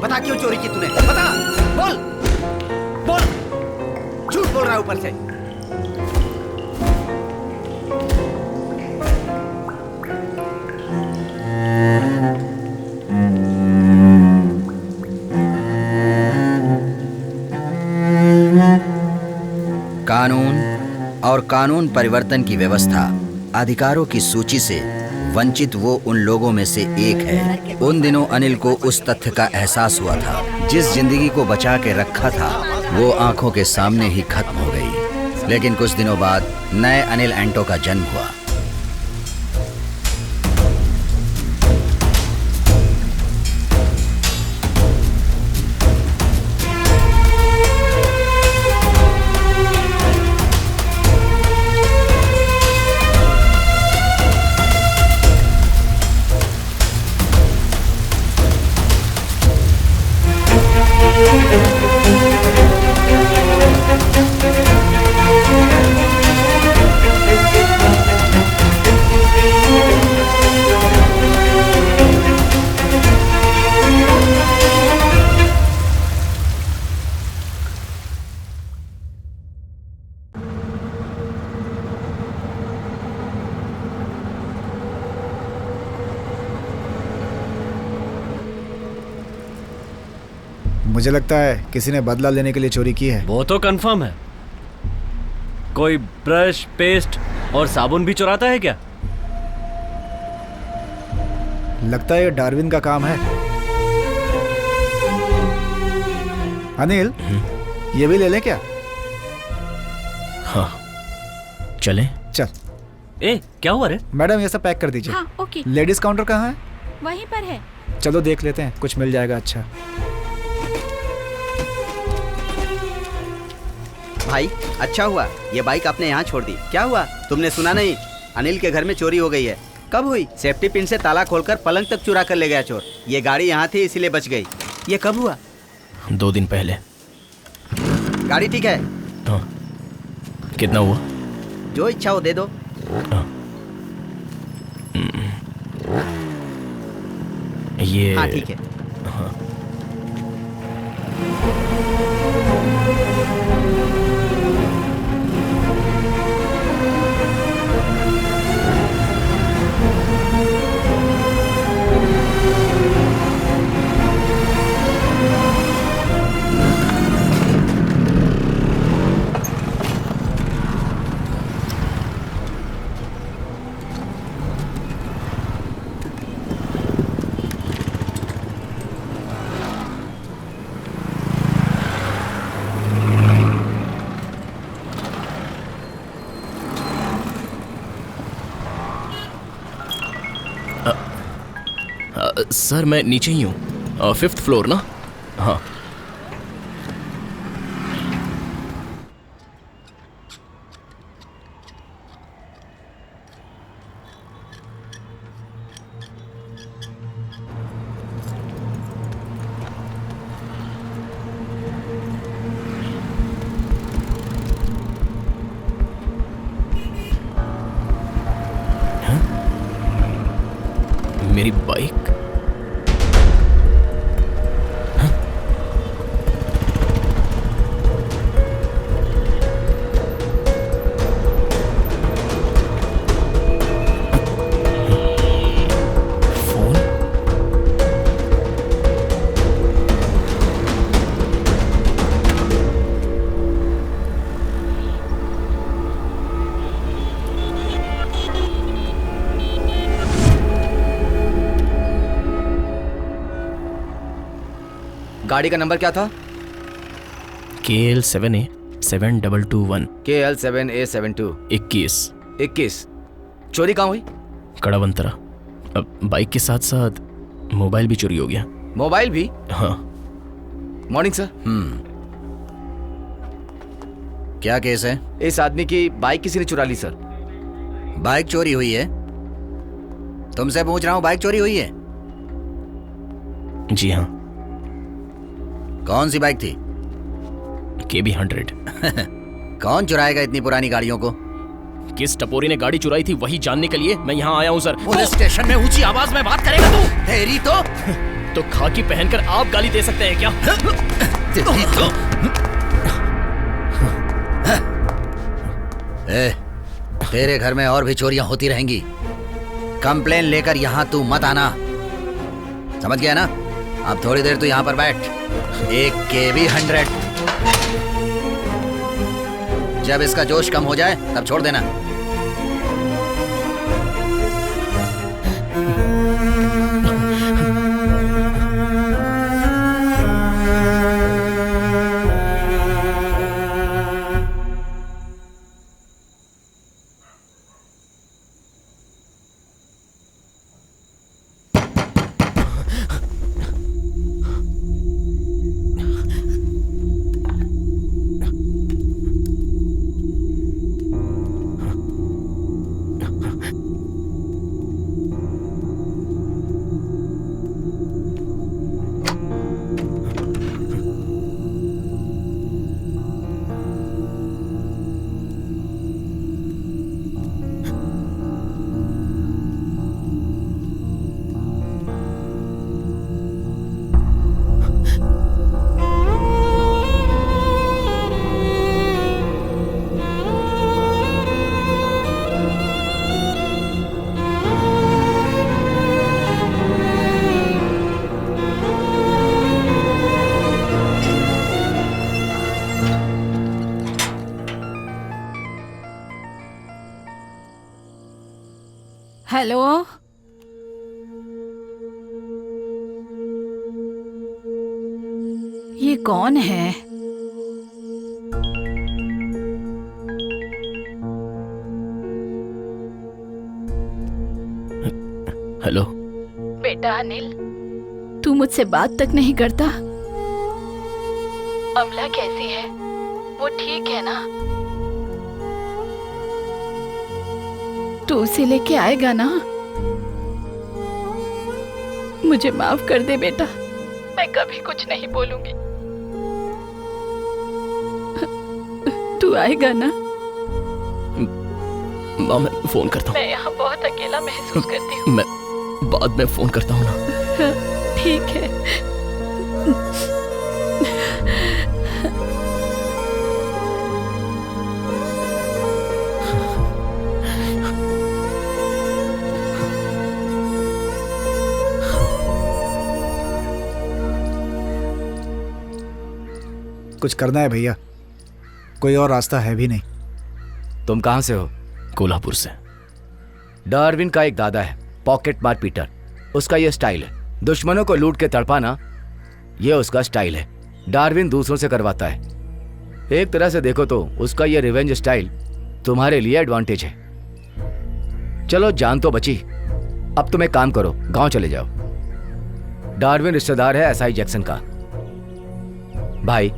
बता क्यों चोरी की तूने? बता, बोल, बोल। झूठ बोल रहा है ऊपर से। कानून और कानून परिवर्तन की व्यवस्था अधिकारों की सूची से वंचित वो उन लोगों में से एक है। उन दिनों अनिल को उस तथ्य का एहसास हुआ था, जिस जिंदगी को बचा के रखा था वो आंखों के सामने ही खत्म हो गई। लेकिन कुछ दिनों बाद नए अनिल एंटो का जन्म हुआ। मुझे लगता है किसी ने बदला लेने के लिए चोरी की है। वो तो कंफर्म है। कोई ब्रश, पेस्ट और साबुन भी चुराता है क्या? लगता है ये डार्विन का काम है। अनिल, ये भी ले लें क्या? हाँ, चलें? चल। ए, क्या हुआ रे? मैडम ये सब पैक कर दीजिए। हाँ, ओके। लेडीज काउंटर कहाँ है? वहीं पर है। चलो देख लेते हैं, कुछ मिल जाएगा अच्छा। भाई अच्छा हुआ ये बाइक आपने यहाँ छोड़ दी। क्या हुआ, तुमने सुना नहीं? अनिल के घर में चोरी हो गई है। कब हुई? सेफ्टी पिन से ताला खोलकर पलंग तक चुरा कर ले गया चोर। ये गाड़ी यहाँ थी इसीलिए बच गई। ये कब हुआ? 2 दिन पहले। गाड़ी ठीक है? हाँ। कितना हुआ? जो इच्छा हो दे दो। ये हाँ ठीक है। हाँ। सर मैं नीचे ही हूँ, 5th फ्लोर ना? हाँ। मेरी बाइक? गाड़ी का नंबर क्या था? KL7A7221 KL7A72 21। चोरी कहाँ हुई? कड़ावंतरा। अब बाइक के साथ साथ मोबाइल भी चोरी हो गया। मोबाइल भी? हाँ। Morning sir. क्या केस है? इस आदमी की बाइक किसी ने चुरा ली सर। बाइक चोरी हुई है? तुमसे पूछ रहा हूँ, बाइक चोरी हुई है? जी हाँ। कौन सी बाइक थी? KB100। कौन चुराएगा इतनी पुरानी गाड़ियों को? किस टपोरी ने गाड़ी चुराई थी वही जानने के लिए मैं यहाँ आया हूँ सर। पुलिस स्टेशन में ऊंची आवाज में बात करेगा तू? तेरी तो खाकी पहनकर आप गाली दे सकते हैं क्या? तेरी तो तेरे घर में और भी चोरियां होती रहेंगी। कंप्लेन लेकर यहाँ तू मत आना, समझ गया ना? अब थोड़ी देर तू यहाँ पर बैठ। एक KB100, जब इसका जोश कम हो जाए तब छोड़ देना। हेलो, ये कौन है? हेलो। बेटा अनिल, तू मुझसे बात तक नहीं करता? अमला कैसी है? वो ठीक है ना? तू उसे लेके आएगा ना? मुझे माफ कर दे बेटा, मैं कभी कुछ नहीं बोलूंगी। तू आएगा ना? माँ मैं फोन करता हूँ। मैं यहाँ बहुत अकेला महसूस करती हूँ। मैं बाद में फोन करता हूँ ना। ठीक है। कुछ करना है भैया, कोई और रास्ता है भी नहीं। तुम कहाँ से हो? कोल्हापुर से। डार्विन का एक दादा है, पॉकेट मार पीटर। उसका ये स्टाइल है, दुश्मनों को लूट के तड़पाना, ये उसका स्टाइल है। डार्विन दूसरों से करवाता है। एक तरह से देखो तो उसका ये रिवेंज स्टाइल तुम्हारे लिए एडवांटेज है। चलो जान तो बची, अब तुम एक काम करो, गांव चले जाओ। डार्विन रिश्तेदार है SI जैक्सन का। भाई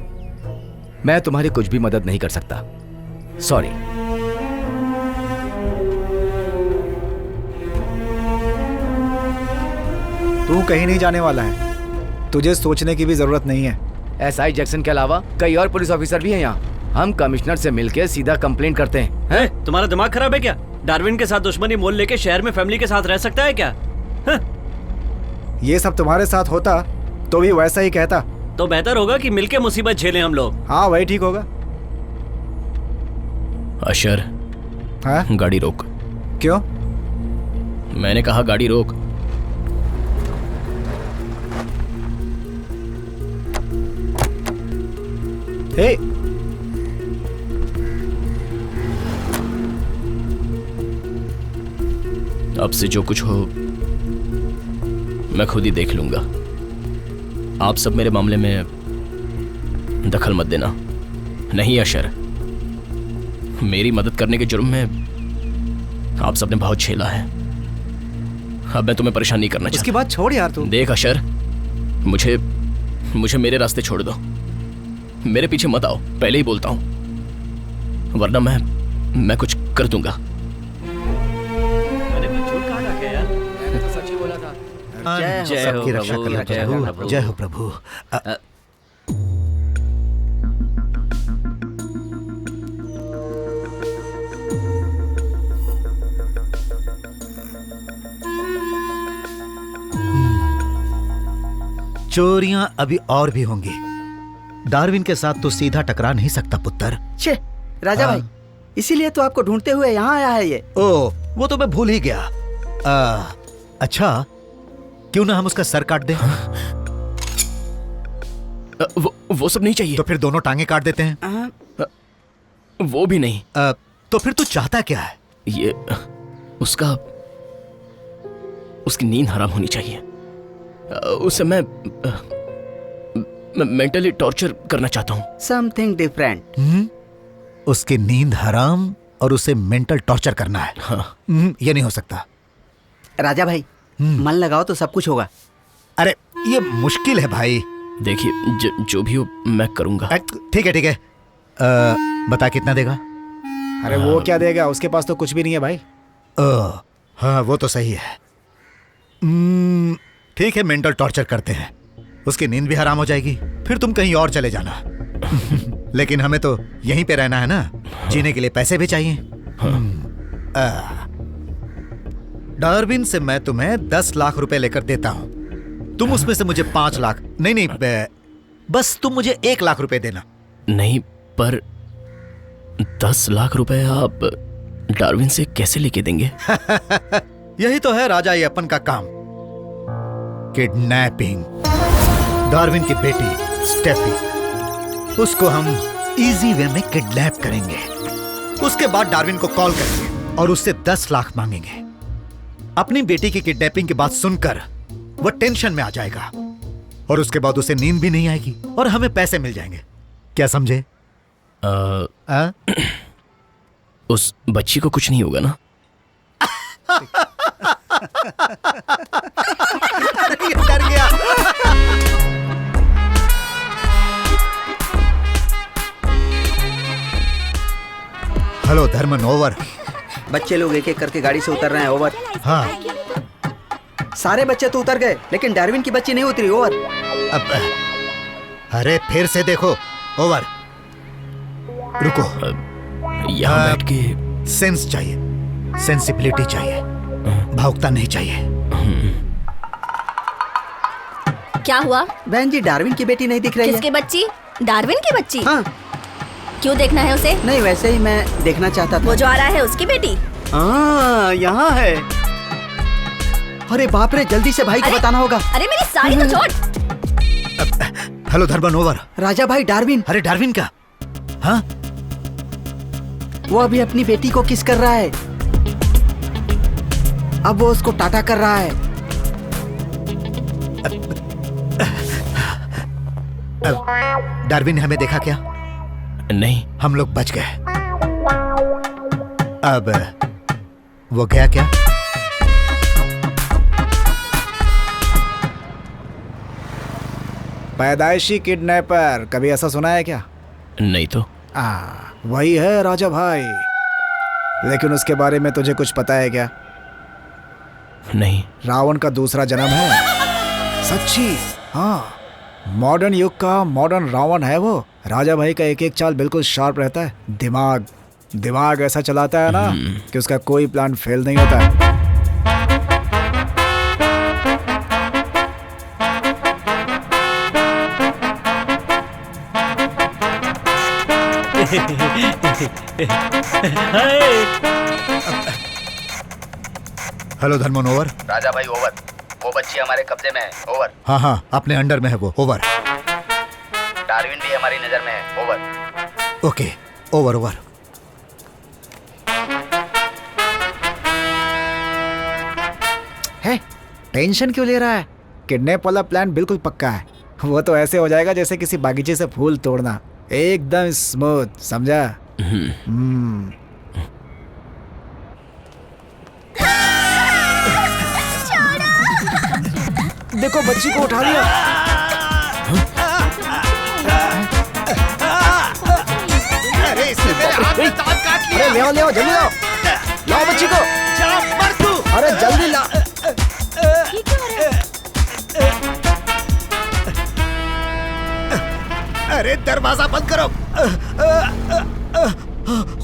मैं तुम्हारी कुछ भी मदद नहीं कर सकता, सॉरी। तू कहीं नहीं जाने वाला है, तुझे सोचने की भी जरूरत नहीं है। SI जैक्सन के अलावा कई और पुलिस ऑफिसर भी हैं यहाँ। हम कमिश्नर से मिलके सीधा कंप्लेन करते हैं। तुम्हारा दिमाग खराब है क्या? डार्विन के साथ दुश्मनी मोल लेके शहर में फैमिली के साथ रह सकता है क्या? ये सब तुम्हारे साथ होता तो भी वैसा ही कहता। तो बेहतर होगा कि मिलके मुसीबत झेलें हम लोग। हाँ वही ठीक होगा। अशर, हाँ? गाड़ी रोक। क्यों? मैंने कहा गाड़ी रोक। हे, अब से जो कुछ हो मैं खुद ही देख लूंगा। आप सब मेरे मामले में दखल मत देना। नहीं अशर, मेरी मदद करने के जुर्म में आप सबने बहुत झेला है। अब मैं तुम्हें परेशान नहीं करना उसकी चाहता। बात छोड़ यार तू। देख अशर, मुझे मेरे रास्ते छोड़ दो। मेरे पीछे मत आओ, पहले ही बोलता हूं, वरना मैं कुछ कर दूंगा। मैंने कुछ झूठ कहा था क्या यार? मैंने तो सच ही बोला था। जय हो सबकी रक्षा प्रभु, करना जय हो प्रभु। प्रभु। जय हो प्रभु। चोरियां अभी और भी होंगी। डार्विन के साथ तो सीधा टकरा नहीं सकता पुत्र। छे राजा हाँ। भाई, इसीलिए तो आपको ढूंढते हुए यहाँ आया है ये। ओ, वो तो मैं भूल ही गया। अच्छा, क्यों ना हम उसका सर काट दें? वो सब नहीं चाहिए। तो फिर दोनों टांगे काट देते हैं। वो भी नहीं। तो फिर तू चाहता क्या है? ये उसकी नींद हराम होनी चाहिए। उसे मैं मेंटली टॉर्चर करना चाहता हूँ। Something different. उसकी नींद हराम और उसे मेंटल टॉर्चर करना है। हाँ। ये नहीं हो सकता। राजा भाई, मन लगाओ तो सब कुछ होगा। अरे ये मुश्किल है भाई। देखिए, जो भी हो मैं करूंगा। ठीक है ठीक है। बता कितना देगा? अरे वो क्या देगा, उसके पास तो कुछ भी नहीं है भाई। हाँ वो तो सही है। ठीक है, मेंटल टॉर्चर करते हैं। उसकी नींद भी हराम हो जाएगी, फिर तुम कहीं और चले जाना। लेकिन हमें तो यहीं पे रहना है ना, जीने के लिए पैसे भी चाहिए। डार्विन से मैं तुम्हें 10 लाख रुपए लेकर देता हूं। तुम उसमें से मुझे 5 लाख नहीं, बस तुम मुझे 1 लाख रुपए देना। नहीं, पर 10 लाख रुपए आप डार्विन से कैसे लेके देंगे? यही तो है राजा येपन का काम, किडनैपिंग। डार्विन की बेटी स्टेफी, उसको हम इजी वे में किडनैप करेंगे। उसके बाद डार्विन को कॉल करेंगे और उससे 10 लाख मांगेंगे। अपनी बेटी की किडनैपिंग की बात सुनकर वो टेंशन में आ जाएगा और उसके बाद उसे नींद भी नहीं आएगी और हमें पैसे मिल जाएंगे। क्या समझे? उस बच्ची को कुछ नहीं होगा ना? अरे ये डर गया। Hello Dharman, over. बच्चे लोग एक एक करके गाड़ी से उतर रहे हैं। ओवर। हाँ। सारे बच्चे तो उतर गए, लेकिन डार्विन की बच्ची नहीं उतरी। ओवर। अरे फिर से देखो। ओवर। रुको। यहाँ बैठ के सेंस चाहिए, सेंसिबिलिटी चाहिए, भावुकता नहीं चाहिए। क्या हुआ? बहन जी, डार्विन की बेटी नहीं दिख रही है। किसकी बच्ची? डार्विन की बच्ची? हाँ। क्यों देखना है उसे? नहीं, वैसे ही मैं देखना चाहता था। वो जो आ रहा है उसकी बेटी? हाँ, यहाँ है। अरे बाप रे, जल्दी से भाई को बताना होगा। अरे मेरी साड़ी तो छोड़। Hello Dharman, over. राजा भाई, डार्विन। अरे डार्विन का? हाँ? वो अभी अपनी बेटी को किस कर रहा है। अब वो उसको टाटा कर रहा है। डार्विन ने हमें देखा क्या? नहीं। हम लोग बच गए। अब वो गया क्या? पैदाइशी किडनैपर, कभी ऐसा सुना है क्या? नहीं तो। वही है राजा भाई। लेकिन उसके बारे में तुझे कुछ पता है क्या? नहीं। रावण का दूसरा जन्म है। सच्ची? हाँ, मॉडर्न युग का मॉडर्न रावण है वो। राजा भाई का एक एक चाल बिल्कुल शार्प रहता है। दिमाग ऐसा चलाता है ना कि उसका कोई प्लान फेल नहीं होता है। Hello Dharman, over. राजा भाई, ओवर। वो बच्ची हमारे कब्जे में है। ओवर। हाँ हाँ, अपने अंडर में है वो। ओवर। डार्विन भी हमारी नजर में है। ओवर। Okay, over over. है, टेंशन क्यों ले रहा है? किडनैप वाला प्लान बिल्कुल पक्का है। वो तो ऐसे हो जाएगा जैसे किसी बागीचे से फूल तोड़ना, एकदम स्मूथ, समझा? देखो बच्ची को उठा लिया। अरे इसने मेरे हाथ में दांत काट लिया। अरे ले आओ जल्दी लाओ, लाओ बच्ची को। जा मर तू। अरे जल्दी ला। अरे दरवाजा बंद करो।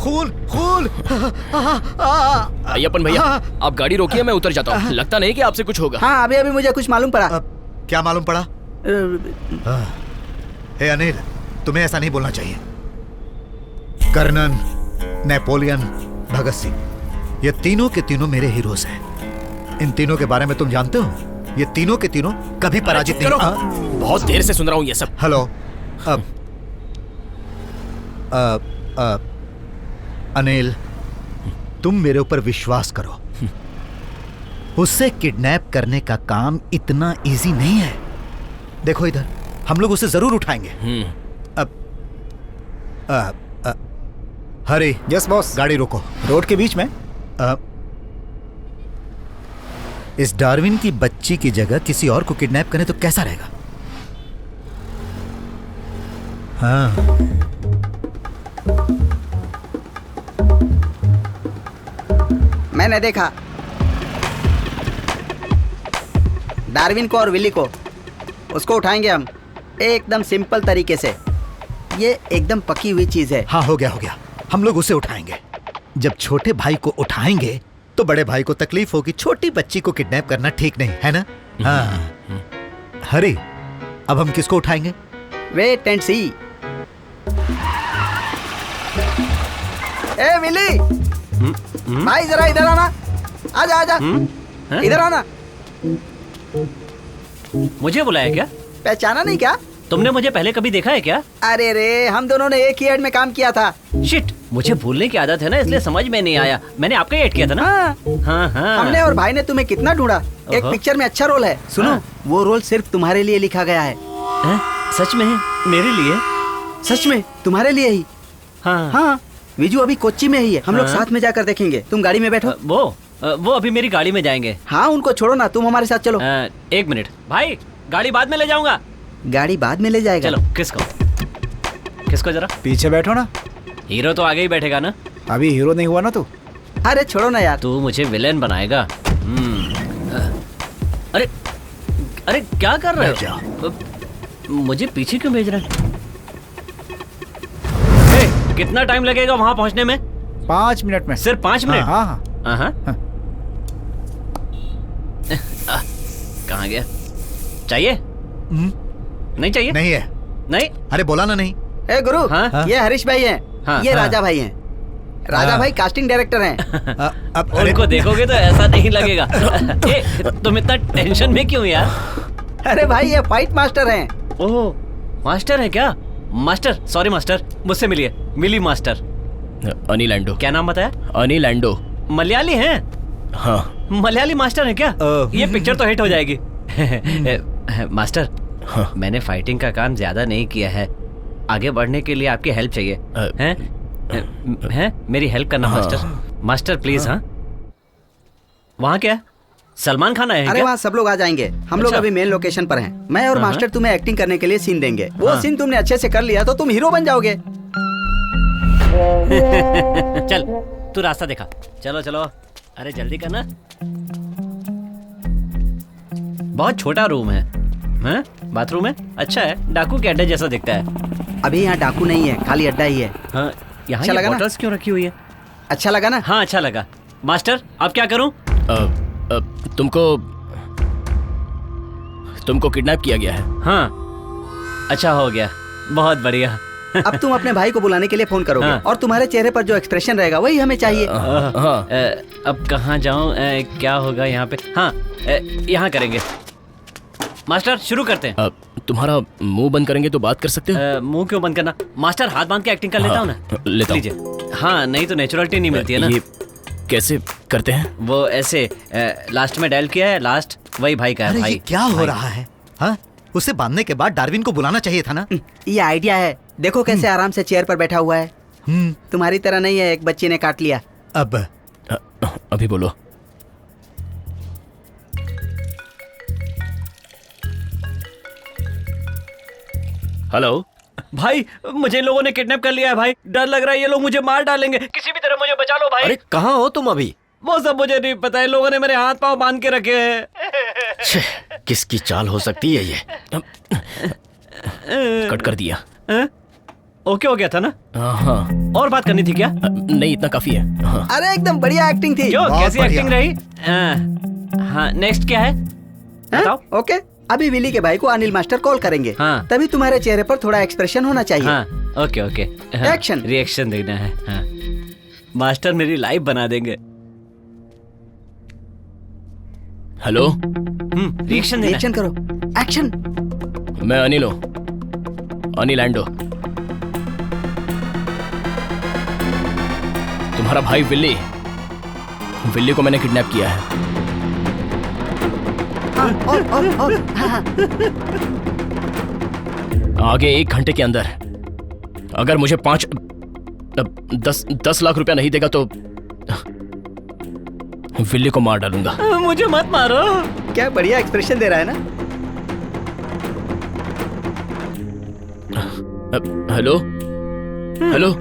खून खून। अय्यप्पन भैया, आप गाड़ी रोकिए, मैं उतर जाता हूँ। लगता नहीं कि आपसे कुछ होगा। हाँ अभी अभी मुझे कुछ मालूम पड़ा। क्या मालूम पड़ा? हे अनिल, तुम्हें ऐसा नहीं बोलना चाहिए। कर्नन, नेपोलियन, भगत सिंह, ये तीनों के तीनों मेरे हीरोज हैं। इन तीनों के बारे में तुम जानते हो? ये तीनों के तीनों कभी पराजित नहीं। बहुत देर से सुन रहा हूँ ये सब। हेलो, अनिल, तुम मेरे ऊपर विश्वास करो। उससे किडनैप करने का काम इतना इजी नहीं है। देखो इधर, हम लोग उसे जरूर उठाएंगे। हरी। Yes boss. गाड़ी रोको। रोड के बीच में। इस डार्विन की बच्ची की जगह किसी और को किडनैप करें तो कैसा रहेगा? हाँ, मैंने देखा डार्विन को और विली को। उसको उठाएंगे हम एकदम सिंपल तरीके से। ये एकदम पकी हुई चीज है। हाँ, हो गया हो गया। हम लोग उसे उठाएंगे। जब छोटे भाई को उठाएंगे तो बड़े भाई को तकलीफ होगी। छोटी बच्ची को किडनैप करना ठीक नहीं है ना? हाँ। हरी, अब हम किसको उठाएंगे? Wait and see. ए विली, भाई जरा इधर आना। आजा आजा, इधर आना। मुझे बुलाया क्या? पहचाना नहीं क्या? तुमने मुझे पहले कभी देखा है क्या? अरे रे, हम दोनों ने एक ही एड में काम किया था। शिट, मुझे भूलने की आदत है ना, इसलिए समझ में नहीं आया। मैंने आपका ही एड किया था ना? हाँ हाँ। हमने और भाई ने तुम्हें कितना ढूंढा। एक पिक्चर में अच्छा रोल है। सुनो, हाँ। वो रोल सिर्फ तुम्हारे लिए लिखा गया है। सच में? मेरे लिए? सच में तुम्हारे लिए ही। हाँ हाँ, विजू अभी कोच्चि में ही है। हम लोग हाँ। साथ में जाकर देखेंगे। तुम गाड़ी में बैठो। वो अभी मेरी गाड़ी में जाएंगे। हाँ, उनको छोड़ो ना, तुम हमारे साथ चलो। एक मिनट भाई, गाड़ी बाद में ले जाऊंगा। गाड़ी बाद में ले जाएगा। चलो। किसको जरा पीछे बैठो ना। हीरो तो आगे ही बैठेगा ना? अभी हीरो नहीं हुआ ना तू। अरे छोड़ो ना यार। तू मुझे विलेन बनाएगा। अरे अरे क्या कर रहे हो? मुझे पीछे क्यों भेज रहे हैं? कितना टाइम लगेगा वहां पहुंचने में? 5 मिनट में। सिर्फ 5 मिनट? हाँ हाँ हाँ। कहाँ गया? चाहिए? नहीं चाहिए? नहीं है। नहीं? अरे बोला ना नहीं। ए गुरु, हाँ? ये हरीश भाई हैं। हाँ, ये हाँ। राजा भाई हैं। राजा भाई कास्टिंग डायरेक्टर हैं। अब उनको देखोगे तो ऐसा नहीं लगेगा। तुम इतना टेंशन में क्यों यार? अरे भाई, ये फाइट मास्टर हैं। ओह, मास्टर है क्या? मास्टर, सॉरी मास्टर, मुझसे मिलिए। मिली मास्टर। अनिल लैंडो। क्या नाम बताया? अनिल लैंडो। मलयाली हैं? हाँ। मलयाली मास्टर है क्या? ये पिक्चर तो हिट हो जाएगी। मास्टर, हाँ। मैंने फाइटिंग का काम ज्यादा नहीं किया है। आगे बढ़ने के लिए आपकी हेल्प चाहिए। हैं? मेरी हेल्प करना मास्टर। Master please. हाँ, वहाँ क्या है? सलमान खान आए हैं अरे क्या? वहाँ सब लोग आ जाएंगे। हम लोग अच्छा। अभी मेन लोकेशन पर हैं। मैं और हाँ। मास्टर तुम्हें एक्टिंग करने के लिए सीन देंगे। वो हाँ। सीन तुमने अच्छे से कर लिया तो तुम हीरो बन जाओगे। चल, तू रास्ता देखा। चलो चलो, अरे जल्दी करना। बहुत छोटा रूम है। हैं? बाथरूम है? अच्छा है, डाकू के अड्डे जैसा दिखता है। अभी यहाँ डाकू नहीं है, खाली अड्डा ही है। हाँ, यहाँ अच्छा ये लगा ना? बॉटल्स क्यों रखी हुई है? अच्छा लगा ना? हाँ, अच्छा लगा। मास्टर, अब क्या करूं? तुमको किडनैप किया गया है। हाँ, अच्छा हो गया, बहुत बढ़िया। अब तुम अपने भाई को बुलाने के लिए फोन करोगे। हाँ। और तुम्हारे चेहरे पर जो एक्सप्रेशन रहेगा वही हमें चाहिए। हाँ। अब कहाँ जाऊं? क्या होगा यहाँ पे? हाँ, यहाँ करेंगे। मास्टर, शुरू करते हैं। तुम्हारा मुंह बंद करेंगे तो बात कर सकते हो। मुंह क्यों बंद करना? मास्टर, हाथ बांध के एक्टिंग कर लेता हूँ ना? लेता हूँ। लीजिए। हाँ, नहीं तो नेचुरलिटी नहीं मिलती है ना। ये कैसे करते हैं? वो ऐसे लास्ट में डायल किया है, लास्ट वही भाई का है। अरे भाई ये क्या हो रहा है? हाँ, उसे बांधने के बाद डार्विन को बुलाना चाहिए था ना। ये आइडिया है, देखो कैसे आराम से चेयर पर बैठा हुआ है। तुम्हारी तरह नहीं है, एक बच्चे ने काट लिया। अब अभी बोलो। हेलो भाई, मुझे इन लोगों ने किडनैप कर लिया है भाई। डर लग रहा है ये लोग मुझे मार डालेंगे। किसी भी तरह मुझे बचा लो भाई। अरे कहाँ हो तुम अभी? वो सब मुझे नहीं पता है, लोगों ने मेरे हाथ पांव बांध के रखे हैं। किसकी चाल हो सकती है ये? कट कर दिया। ओके हो गया था ना? हाँ। और बात करनी थी क्या? नहीं, इतना काफी है। हाँ। अरे एकदम बढ़िया एक्टिंग थी। क्यों, बहुत कैसी बढ़िया। एक्टिंग रही? हाँ, नेक्स्ट क्या है बताओ। ओके, अभी विली के भाई को अनिल मास्टर कॉल करेंगे। हाँ। तभी तुम्हारे चेहरे पर थोड़ा एक्सप्रेशन होना चाहिए। हाँ, ओके ओके। हाँ, Action। रिएक्शन देना है। हाँ। मास्टर मेरी लाइव बना देंगे। हेलो, रिएक्शन देना है। रिएक्शन करो, एक्शन। मैं अनिल हूँ, अनिल एंडो। तुम्हारा भाई विल्ली, विल्ली को मैंने किडनैप किया है। और हाँ। आगे 1 घंटे के अंदर अगर मुझे 10 लाख रुपया नहीं देगा तो विल्ली को मार डालूंगा। मुझे मत मारो। क्या बढ़िया एक्सप्रेशन दे रहा है ना। हेलो हेलो,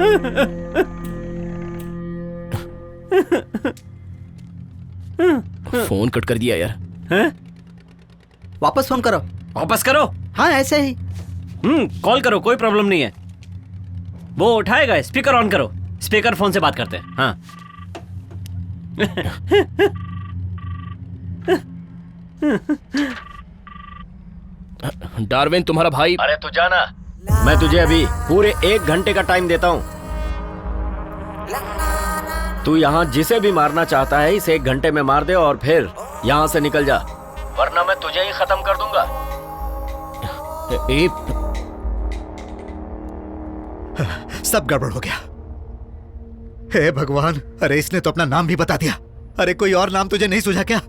फोन कट कर दिया यार। वापस फोन करो। वापस करो। हाँ ऐसे ही। कॉल करो, कोई प्रॉब्लम नहीं है। वो उठाएगा। स्पीकर ऑन करो। स्पीकर फोन से बात करते हैं। हाँ। डार्विन तुम्हारा भाई। अरे तू जाना, मैं तुझे अभी पूरे 1 घंटे का टाइम देता हूँ। तू यहाँ जिसे भी मारना चाहता है इसे 1 घंटे में मार दे और फिर यहाँ से निकल जा, वरना मैं तुझे ही खत्म कर दूंगा। सब गड़बड़ हो गया। हे भगवान, अरे इसने तो अपना नाम भी बता दिया। अरे कोई और नाम तुझे नहीं सूझा क्या?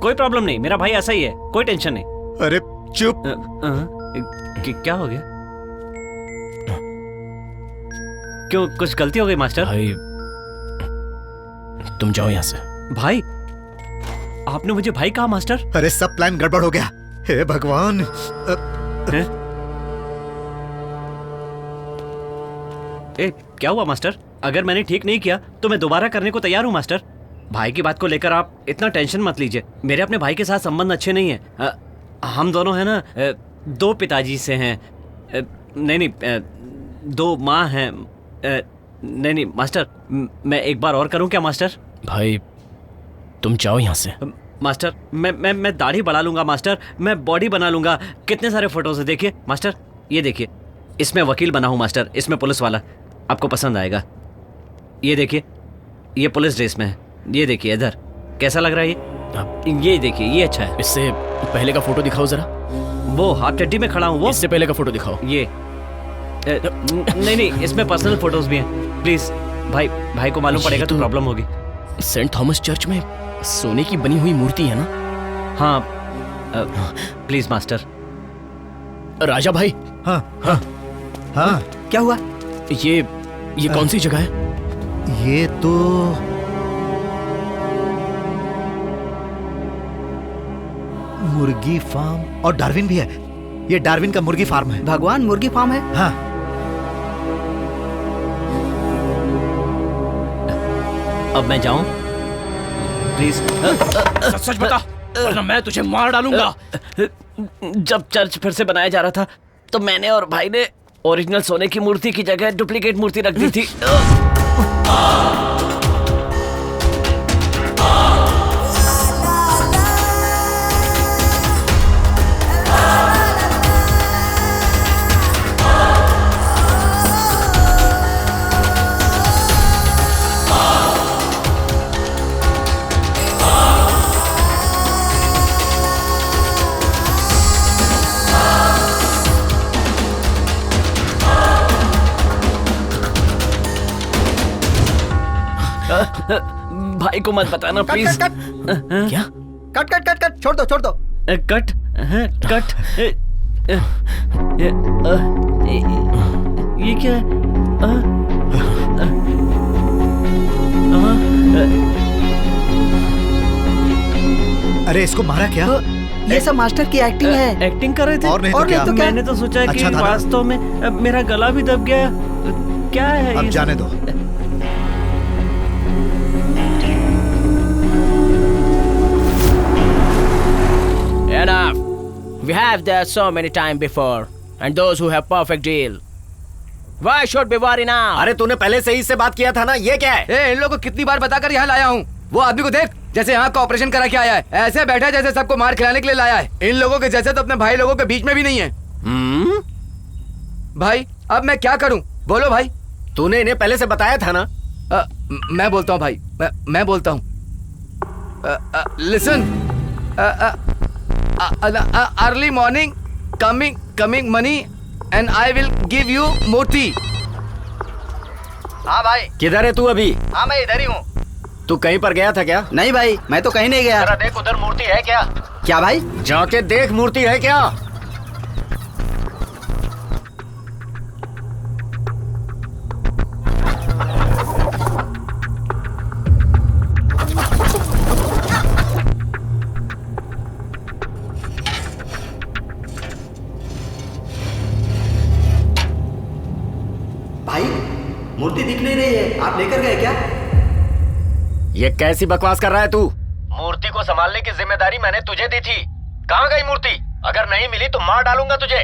कोई प्रॉब्लम नहीं, मेरा भाई ऐसा ही है, कोई टेंशन नहीं। अरे चुप। क्या हो गया? क्यों, कुछ गलती हो गई मास्टर? भाई तुम जाओ यहाँ से। भाई, आपने मुझे भाई कहा मास्टर? अरे सब प्लान गड़बड़ हो गया। हे भगवान। ए, क्या हुआ मास्टर? अगर मैंने ठीक नहीं किया तो मैं दोबारा करने को तैयार हूँ मास्टर। भाई की बात को लेकर आप इतना टेंशन मत लीजिए। मेरे अपने भाई के साथ संबंध अच्छे नहीं है। हम दोनों है ना, 2 पिताजी से हैं। नहीं, 2 माँ हैं। नहीं मास्टर, मैं एक बार और करूं क्या मास्टर? भाई तुम जाओ यहाँ से। मास्टर, मैं दाढ़ी बढ़ा लूंगा मास्टर, मैं बॉडी बना लूंगा। कितने सारे फोटोज है, देखिए मास्टर, ये देखिए। इसमें वकील बना हूं मास्टर, इसमें पुलिस वाला। आपको पसंद आएगा। ये देखिए, ये पुलिस ड्रेस में है। ये देखिए इधर, कैसा लग रहा है ये देखिए, ये अच्छा है। इससे पहले का फोटो दिखाओ जरा। वो हाथ टड्डी में खड़ा हूँ। वो इससे पहले का फोटो दिखाओ। ये नहीं, इसमें पर्सनल फोटोज भी हैं। प्लीज भाई को मालूम पड़ेगा तो प्रॉब्लम होगी। सेंट थॉमस चर्च में सोने की बनी हुई मूर्ति है ना? हाँ, प्लीज मास्टर। राजा भाई। हाँ हाँ हाँ। क्या हुआ? ये कौन सी जगह है? ये तो मुर्गी फार्म, और डार्विन भी है। ये डार्विन का मुर्गी फार्म है। भगवान, मुर्गी फार्म है? हाँ। अब मैं जाऊं प्लीज? सच बता वरना मैं तुझे मार डालूंगा। जब चर्च फिर से बनाया जा रहा था तो मैंने और भाई ने ओरिजिनल सोने की मूर्ति की जगह डुप्लीकेट मूर्ति रख दी थी। भाई को मत बताना प्लीज। कट, क्या? कट, छोड़ दो। कट कट ये क्या अरे इसको मारा क्या? ये सब मास्टर की एक्टिंग है। एक्टिंग कर रहे थे और नहीं तो क्या? मैंने तो सोचा कि अच्छा था ना? वास्तव में मेरा गला भी दब गया। क्या है अब ये? जाने दो। Enough. We have that so many times before, and those who have perfect deal. Why should be worry now? अरे तूने पहले से ही इससे बात किया था ना, ये क्या है? ए, इन लोगों को कितनी बार बताकर यहाँ लाया हूँ। वो आदमी को देख, जैसे यहाँ का ऑपरेशन करा के आया है, ऐसे बैठा जैसे सबको मार खिलाने के लिए लाया है। इन लोगों के जैसे तो अपने भाई लोगों के बीच में भी नहीं है। भाई अब मैं क्या करूँ, बोलो भाई। तूने इन्हें पहले से बताया था ना? मैं बोलता हूँ भाई, मैं बोलता हूँ। Listen, early morning coming money and I will give you murti. हाँ भाई। किधर है तू अभी? हाँ मैं इधर ही हूँ। तू कहीं पर गया था क्या? नहीं भाई, मैं तो कहीं नहीं गया। जरा देख उधर मूर्ति है क्या? क्या भाई? जाके देख मूर्ति है क्या? भाई मूर्ति दिख नहीं रही है, आप लेकर गए क्या? ये कैसी बकवास कर रहा है तू? मूर्ति को संभालने की जिम्मेदारी मैंने तुझे दी थी। कहाँ गई मूर्ति? अगर नहीं मिली तो मार डालूंगा तुझे।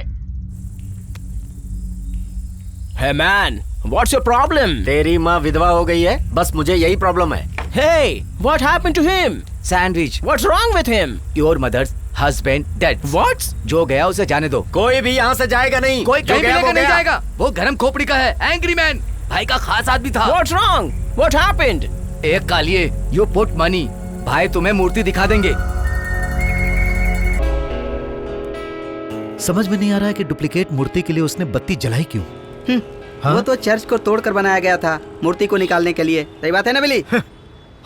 Hey man, what's your problem? तेरी माँ विधवा हो गई है, बस मुझे यही प्रॉब्लम है। Hey, what happened to him? Sandwich. What's wrong with him? Your mother's husband dead. What? जो गया उसे जाने दो। कोई भी यहाँ से जाएगा नहीं। कोई जो कहीं भी गया, लेकर वो नहीं गया। जाएगा। वो गरम खोपड़ी का है, एंग्री मैन। भाई का खास आदमी था। What's wrong? What happened? एक कालिए, यू पुट मनी। भाई तुम्हें मूर्ति दिखा देंगे। समझ में नहीं आ रहा है कि डुप्लीकेट मूर्ति के लिए उसने बत्ती जलाई क्यों? हाँ? वो तो चर्च को तोड़कर बनाया गया था मूर्ति को निकालने के लिए। सही बात है ना बिली?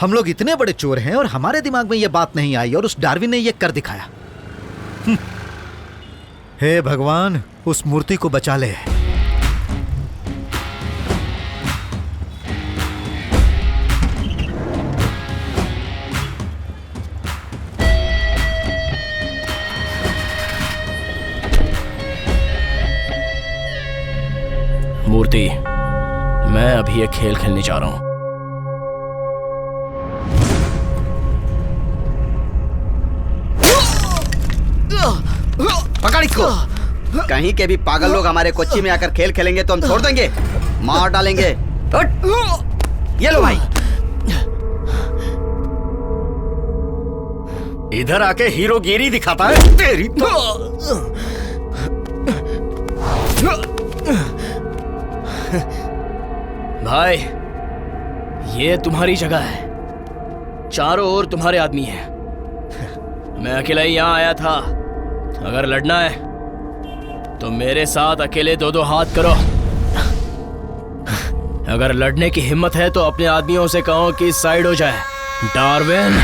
हम लोग इतने बड़े चोर हैं और हमारे दिमाग में यह बात नहीं आई और उस डार्विन ने यह कर दिखाया। हे भगवान, उस मूर्ति को बचा ले। मूर्ति, मैं अभी एक खेल खेलने जा रहा हूँ। पकड़ इसको। कहीं के भी पागल लोग हमारे कोच्चि में आकर खेल खेलेंगे तो हम छोड़ देंगे, मार डालेंगे। उठ। ये लो भाई। इधर आके हीरोगिरी दिखाता है तेरी तो। भाई, ये तुम्हारी जगह है। चारों ओर तुम्हारे आदमी हैं। मैं अकेला ही यहाँ आया था। अगर लड़ना है तो मेरे साथ अकेले दो हाथ करो। अगर लड़ने की हिम्मत है तो अपने आदमियों से कहो कि साइड हो जाए। डार्विन।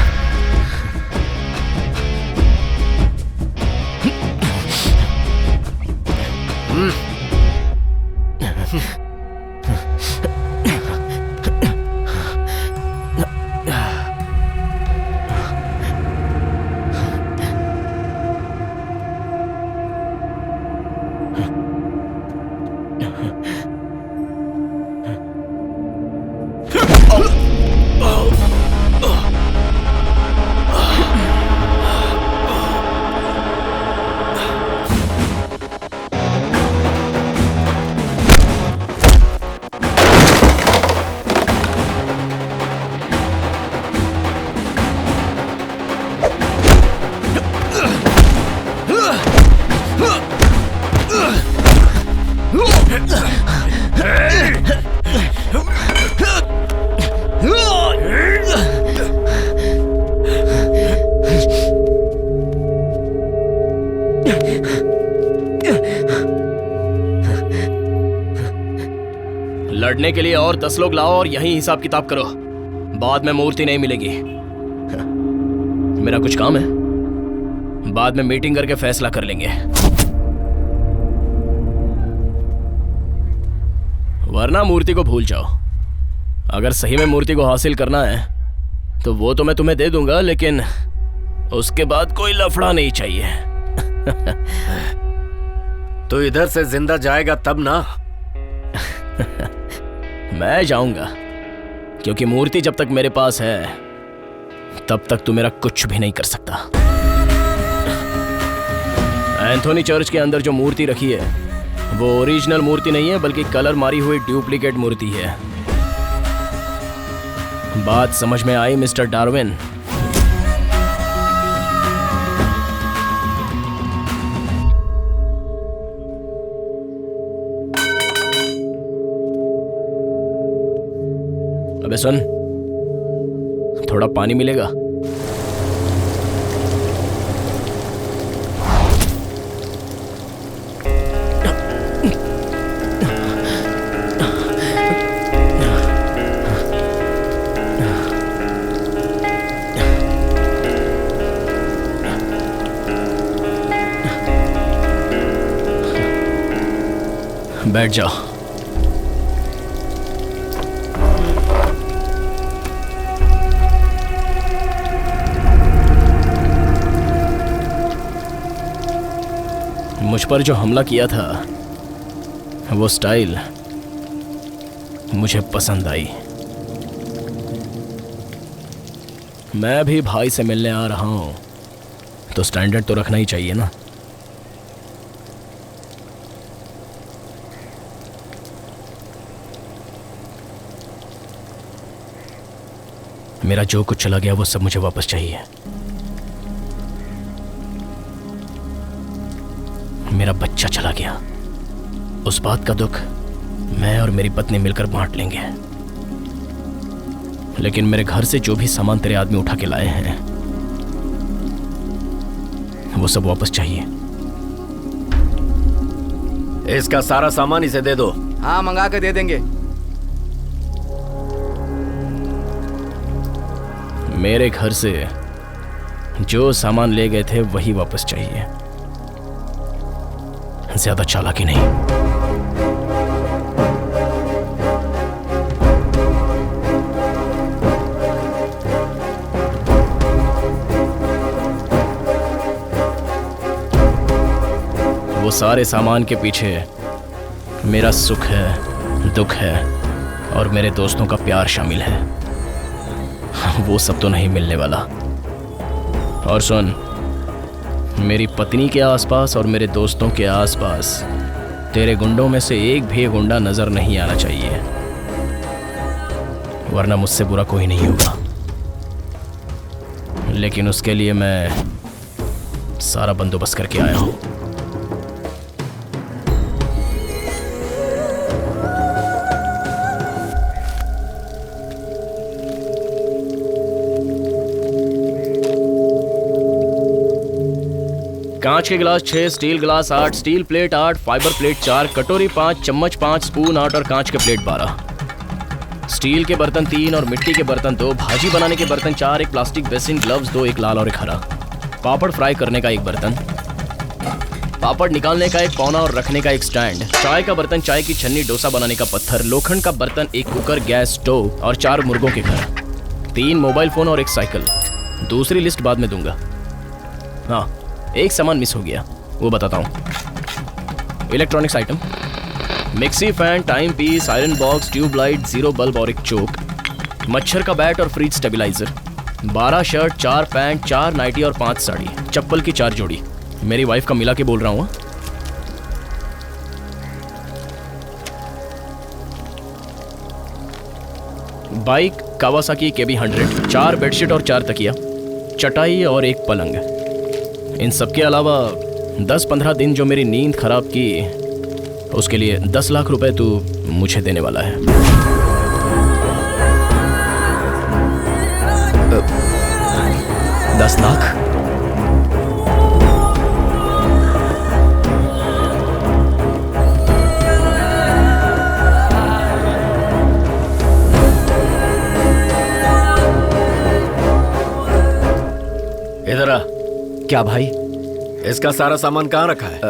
लड़ने के लिए और 10 लोग लाओ और यहीं हिसाब किताब करो। बाद में मूर्ति नहीं मिलेगी। मेरा कुछ काम है। बाद में मीटिंग करके फैसला कर लेंगे। वरना मूर्ति को भूल जाओ। अगर सही में मूर्ति को हासिल करना है तो वो तो मैं तुम्हें दे दूंगा, लेकिन उसके बाद कोई लफड़ा नहीं चाहिए। तो इधर से जिंदा जाएगा तब ना? मैं जाऊंगा, क्योंकि मूर्ति जब तक मेरे पास है तब तक तू मेरा कुछ भी नहीं कर सकता। एंथोनी चर्च के अंदर जो मूर्ति रखी है वो ओरिजिनल मूर्ति नहीं है, बल्कि कलर मारी हुई डुप्लीकेट मूर्ति है। बात समझ में आई मिस्टर डार्विन? अबे सुन, थोड़ा पानी मिलेगा? बैठ जाओ। मुझ पर जो हमला किया था वो स्टाइल मुझे पसंद आई। मैं भी भाई से मिलने आ रहा हूं तो स्टैंडर्ड तो रखना ही चाहिए ना। मेरा जो कुछ चला गया वो सब मुझे वापस चाहिए। मेरा बच्चा चला गया, उस बात का दुख मैं और मेरी पत्नी मिलकर बांट लेंगे, लेकिन मेरे घर से जो भी सामान तेरे आदमी उठा के लाए हैं वो सब वापस चाहिए। इसका सारा सामान इसे दे दो। हाँ, मंगा के दे देंगे। मेरे घर से जो सामान ले गए थे वही वापस चाहिए, ज्यादा चालाकी नहीं। वो सारे सामान के पीछे मेरा सुख है, दुख है और मेरे दोस्तों का प्यार शामिल है। वो सब तो नहीं मिलने वाला। और सुन, मेरी पत्नी के आसपास और মেरे दोस्तों के आसपास तेरे गुंडों में से एक भी गुंडा नजर नहीं आना चाहिए, वरना मुझसे बुरा कोई नहीं होगा। लेकिन उसके लिए मैं सारा बंदोबस्त करके आया हूं। कांच के गिलास 6, स्टील गिलास 8, स्टील प्लेट 8, फाइबर प्लेट 4, कटोरी 5, चम्मच 5, स्पून 8 और कांच के प्लेट 12। स्टील के बर्तन 3 और मिट्टी के बर्तन 2, भाजी बनाने के बर्तन 4, एक प्लास्टिक बेसिन, ग्लव्स 2, एक लाल और एक हरा, पापड़ फ्राई करने का एक बर्तन, पापड़ निकालने का एक पौना और रखने का एक स्टैंड, चाय का बर्तन, चाय की छन्नी, डोसा बनाने का पत्थर, लोखंड का बर्तन, एक कुकर, गैस स्टोव और 4 मुर्गों के घर, 3 मोबाइल फोन और एक साइकिल। दूसरी लिस्ट बाद में दूंगा। हाँ, एक सामान मिस हो गया, वो बताता हूँ। Electronics item, mixie, fan, time piece, iron box, tubelight, 0 bulb और एक चोक, मच्छर का बैट और fridge stabiliser, 12 shirt, 4 pant, 4 nightie और 5 साड़ी, चप्पल की 4 जोड़ी। मेरी वाइफ का मिला के बोल रहा हूँ। बाइक कावासाकी KB 100, 4 बेडशीट और 4 तकिया, चटाई और एक पलंग। इन सब के अलावा 10-15 दिन जो मेरी नींद खराब की, उसके लिए 10 लाख रुपए तू मुझे देने वाला है। 10 लाख? इधर आ। क्या भाई? इसका सारा सामान कहाँ रखा है?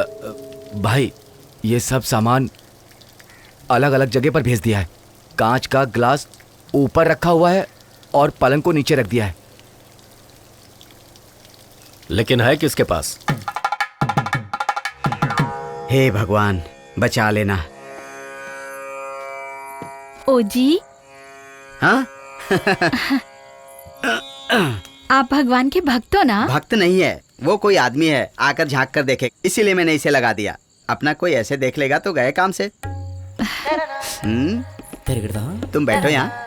भाई ये सब सामान अलग अलग जगह पर भेज दिया है। कांच का ग्लास ऊपर रखा हुआ है और पलंग को नीचे रख दिया है। लेकिन है किसके पास? हे भगवान बचा लेना। ओ जी, हाँ आप भगवान के भक्त हो ना? भक्त नहीं है, वो कोई आदमी है आकर झांक कर देखे, इसीलिए मैंने इसे लगा दिया। अपना कोई ऐसे देख लेगा तो गए काम से। तुम बैठो यहाँ।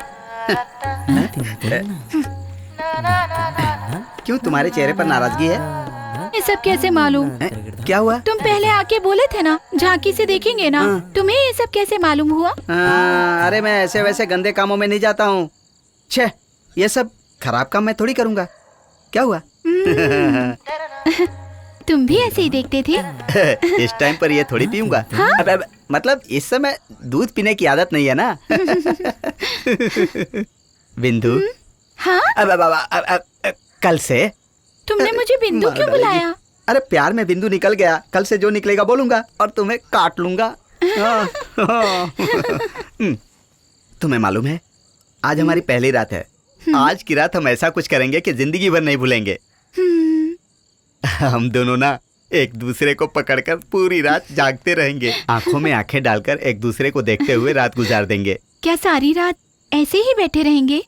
क्यों तुम्हारे चेहरे पर नाराजगी है? ये सब कैसे मालूम? क्या हुआ? तुम पहले आके बोले थे ना झांकी से देखेंगे ना। तुम्हें ये सब कैसे मालूम हुआ? अरे मैं ऐसे वैसे गंदे कामों में नहीं जाता हूँ। छे, ये सब खराब काम मैं थोड़ी करूँगा। क्या हुआ? तुम भी ऐसे ही देखते थे। इस टाइम पर ये थोड़ी पीऊंगा। अब, मतलब इस समय दूध पीने की आदत नहीं है ना। बिंदु। हाँ? कल से तुमने मुझे बिंदु क्यों बुलाया? अरे प्यार में बिंदु निकल गया। कल से जो निकलेगा बोलूंगा और तुम्हें काट लूंगा। तुम्हें मालूम है आज हमारी पहली रात है। आज की रात हम ऐसा कुछ करेंगे कि जिंदगी भर नहीं भूलेंगे। हम दोनों ना एक दूसरे को पकड़कर पूरी रात जागते रहेंगे। आंखों में आंखें डालकर एक दूसरे को देखते हुए रात गुजार देंगे। क्या सारी रात ऐसे ही बैठे रहेंगे?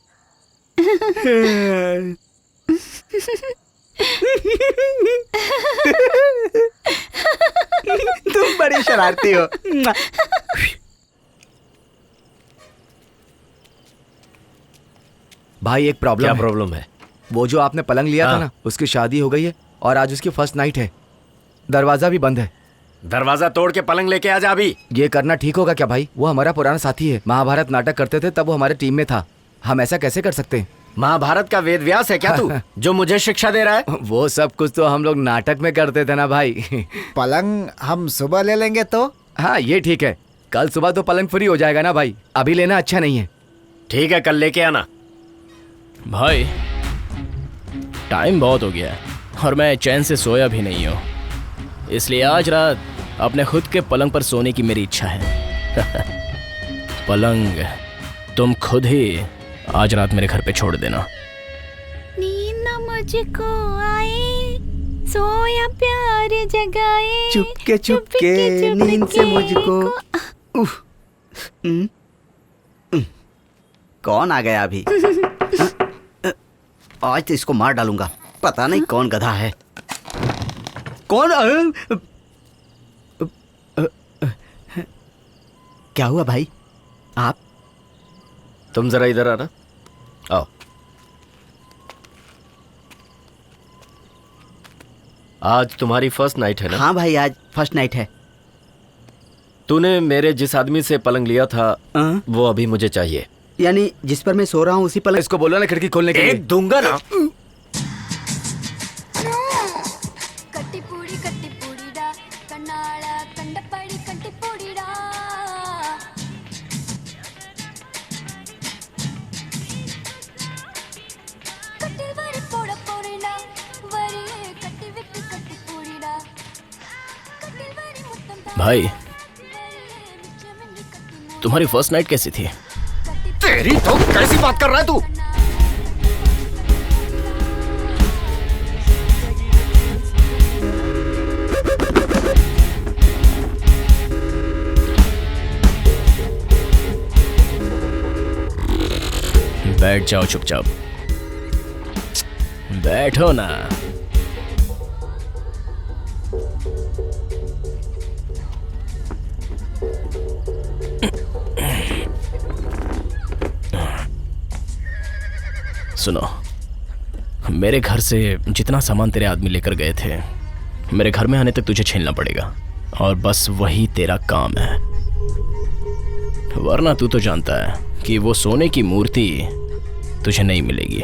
तुम बड़ी शरारती हो। भाई एक प्रॉब्लम क्या है। प्रॉब्लम है? वो जो आपने पलंग लिया था ना, उसकी शादी हो गई है और आज उसकी फर्स्ट नाइट है। दरवाजा भी बंद है। दरवाजा तोड़ के पलंग लेके आ जा अभी। ये करना ठीक होगा क्या भाई? वो हमारा पुराना साथी है। महाभारत नाटक करते थे तब वो हमारे टीम में था। हम ऐसा कैसे कर सकते हैं? महाभारत का वेद व्यास है क्या तू जो मुझे शिक्षा दे रहा है? वो सब कुछ तो हम लोग नाटक में करते थे ना भाई। पलंग हम सुबह ले लेंगे तो? हाँ ये ठीक है। कल सुबह तो पलंग फ्री हो जाएगा ना भाई। अभी लेना अच्छा नहीं है। ठीक है कल लेके आना। भाई टाइम बहुत हो गया है और मैं चैन से सोया भी नहीं हूँ, इसलिए आज रात अपने खुद के पलंग पर सोने की मेरी इच्छा है। पलंग तुम खुद ही आज रात मेरे घर पे छोड़ देना। नींद न मुझको आए, सोया प्यार जगाए, चुपके चुपके नींद से मुझको। कौन आ गया अभी? आज तो इसको मार डालूंगा। पता नहीं कौन गधा है। कौन? क्या हुआ भाई? आप तुम जरा इधर आना। आओ। आज तुम्हारी फर्स्ट नाइट है ना? हाँ भाई आज फर्स्ट नाइट है। तूने मेरे जिस आदमी से पलंग लिया था वो अभी मुझे चाहिए। यानी जिस पर मैं सो रहा हूँ उसी पलंग? इसको बोलो ना खिड़की खोलने के लिए। एक दूंगा ना। भाई तुम्हारी फर्स्ट नाइट कैसी थी? तेरी तो कैसी बात कर रहा है तू? बैठ जाओ चुपचाप। बैठो ना। सुनो, मेरे घर से जितना सामान तेरे आदमी लेकर गए थे मेरे घर में आने तक तुझे छीनना पड़ेगा और बस वही तेरा काम है। वरना तू तो जानता है कि वो सोने की मूर्ति तुझे नहीं मिलेगी।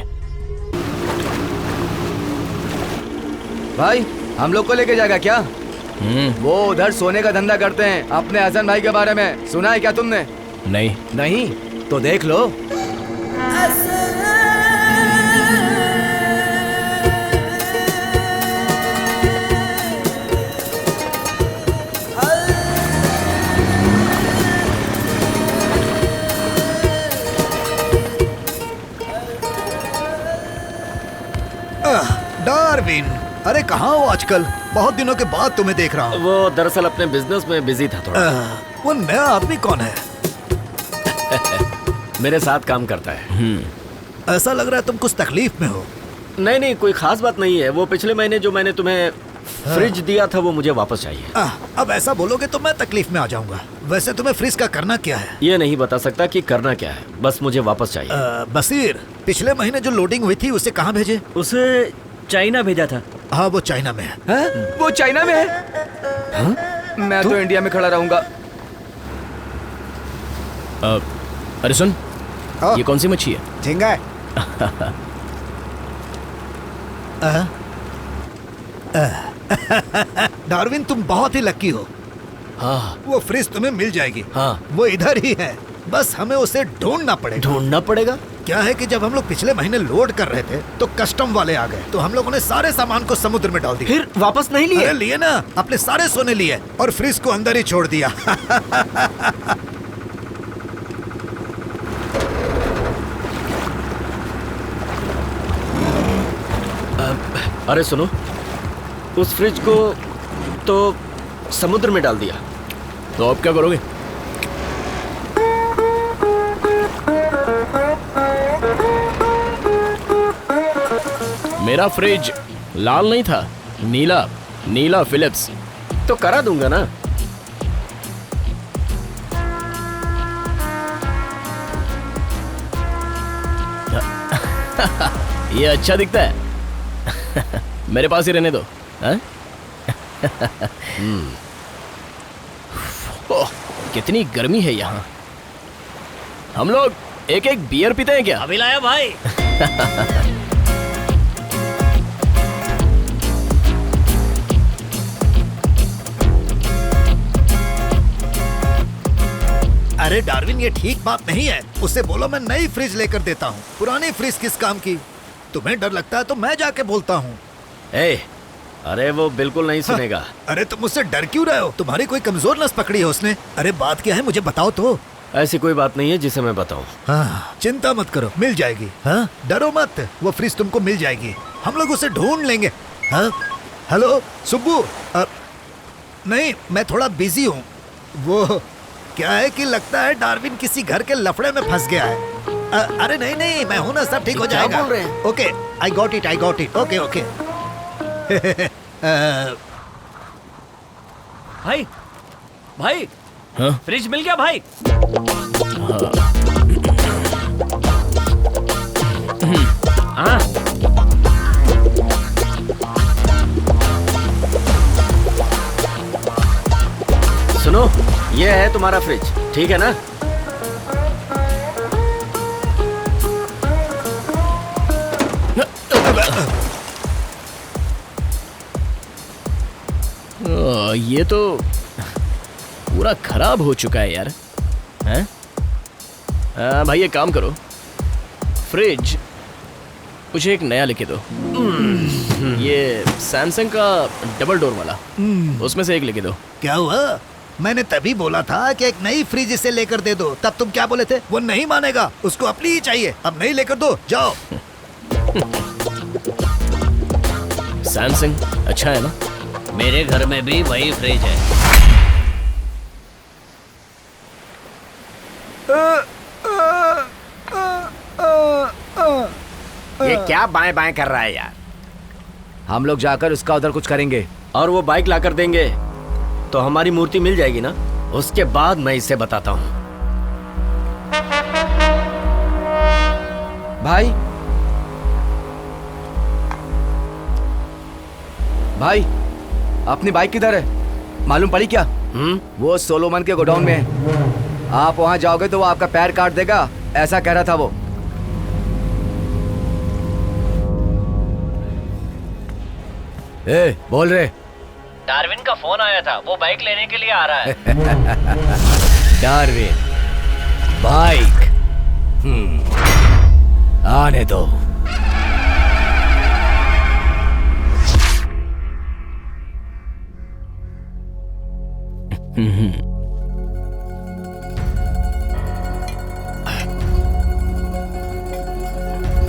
भाई हम लोग को लेके जाएगा क्या? वो उधर सोने का धंधा करते हैं। अपने हसन भाई के बारे में सुना है क्या तुमने? नहीं। नहीं तो देख लो। अरे कहाँ हो आजकल? बहुत दिनों के बाद तुम्हें देख रहा हूँ। वो दरअसल अपने बिजनेस में बिजी था थोड़ा। वो नया आदमी कौन है? मेरे साथ काम करता है। ऐसा लग रहा है तुम कुछ तकलीफ में हो। नहीं नहीं, कोई खास बात नहीं है। वो पिछले महीने जो मैंने तुम्हें फ्रिज दिया था वो मुझे वापस चाहिए। अब ऐसा बोलोगे तो मैं तकलीफ में आ जाऊंगा। वैसे तुम्हें फ्रिज का करना क्या है? ये नहीं बता सकता कि करना क्या है, बस मुझे वापस चाहिए। बसीर, पिछले महीने जो लोडिंग हुई थी उसे कहाँ भेजे? उसे चाइना भेजा था। हाँ, वो चाइना में है। वो चाइना में है? मैं तो इंडिया में खड़ा रहूंगा। अरे सुन, ये कौन सी मच्छी है? झींगा है। डार्विन, तुम बहुत ही लकी हो। हाँ। वो फ्रिज तुम्हें मिल जाएगी। हाँ। वो इधर ही है, बस हमें उसे ढूंढना पड़ेगा। ढूंढना पड़ेगा? क्या है कि जब हम लोग पिछले महीने लोड कर रहे थे तो कस्टम वाले आ गए, तो हम लोगों ने सारे सामान को समुद्र में डाल दिया। फिर वापस नहीं लिए? अरे लिए ना, अपने सारे सोने लिए और फ्रिज को अंदर ही छोड़ दिया। अरे सुनो, उस फ्रिज को तो समुद्र में डाल दिया, तो अब क्या करोगे? मेरा फ्रिज लाल नहीं था, नीला, नीला फिलिप्स। तो करा दूंगा ना। ये अच्छा दिखता है। मेरे पास ही रहने दो। हाँ? ओह, कितनी गर्मी है यहाँ। हम लोग एक एक बियर पीते हैं क्या? अभी लाया भाई। अरे डार्विन, ये ठीक बात नहीं है। उससे बोलो मैं नई फ्रिज लेकर देता हूँ। पुरानी फ्रिज किस काम की? तुम्हें डर लगता है तो मैं जाके बोलता हूँ। अरे वो बिल्कुल नहीं सुनेगा। हाँ, अरे तुम मुझसे डर क्यों रहे हो? तुम्हारी कोई कमजोर नस पकड़ी है उसने? अरे बात क्या है, मुझे बताओ तो। ऐसी कोई बात नहीं है जिसे मैं बताऊं। हाँ, चिंता मत करो, मिल जाएगी। हाँ, डरो मत, वो फ्रिज तुमको मिल जाएगी। हम लोग उसे ढूंढ लेंगे। हाँ, हेलो सुब्बू। नहीं, मैं थोड़ा बिजी हूँ। वो क्या है कि लगता है डार्विन किसी घर के लफड़े में फंस गया है। अरे नहीं नहीं, मैं हूं ना, सब ठीक हो जाएगा। क्या बोल रहे हैं? Okay, I got it. Okay okay. भाई भाई, हाँ? फ्रिज मिल गया भाई। हाँ। सुनो, ये है तुम्हारा फ्रिज, ठीक है ना? ये तो पूरा खराब हो चुका है यार। हैं? भाई एक काम करो, फ्रिज मुझे एक नया लिखे दो। ये सैमसंग का डबल डोर वाला, उसमें से एक लिखे दो। क्या हुआ? मैंने तभी बोला था कि एक नई फ्रिज इसे लेकर दे दो। तब तुम क्या बोले थे? वो नहीं मानेगा, उसको अपनी ही चाहिए। अब नहीं लेकर दो, जाओ। सैमसंग अच्छा है ना? मेरे घर में भी वही फ्रिज है। ये क्या बाएं बाएं कर रहा है यार? हम लोग जाकर उसका उधर कुछ करेंगे और वो बाइक लाकर देंगे तो हमारी मूर्ति मिल जाएगी ना। उसके बाद मैं इसे बताता हूँ। भाई भाई, अपनी बाइक किधर है? मालूम पड़ी क्या? वो सोलोमन के गोडाउन में है। आप वहां जाओगे तो वो आपका पैर काट देगा, ऐसा कह रहा था वो। बोल रहे। डार्विन का फोन आया था, वो बाइक लेने के लिए आ रहा है। डार्विन बाइक, आने दो।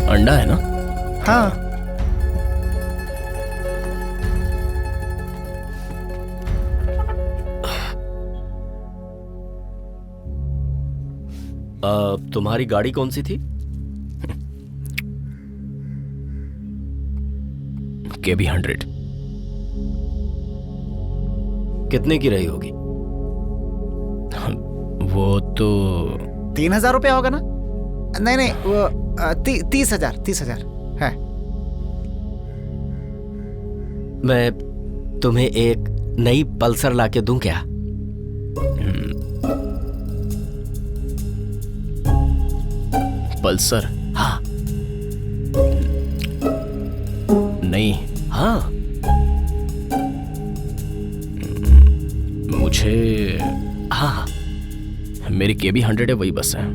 अंडा है ना? हाँ। तुम्हारी गाड़ी कौन सी थी? KB100। कितने की रही होगी? वो तो 3,000 रुपया होगा ना? नहीं वो 30,000 है। मैं तुम्हें एक नई पल्सर लाके दूं क्या? पल्सर? हाँ। नहीं। हाँ। मुझे हाँ। मेरी KB100 है, वही बस है।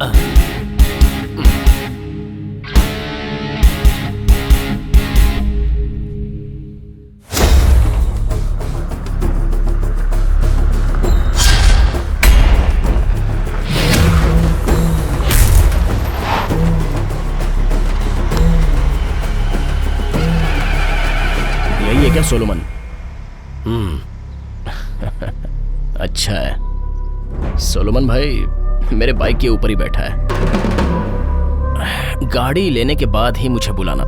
यही है क्या सोलोमन? अच्छा है। सोलोमन भाई मेरे बाइक के ऊपर ही बैठा है। गाड़ी लेने के बाद ही मुझे बुलाना।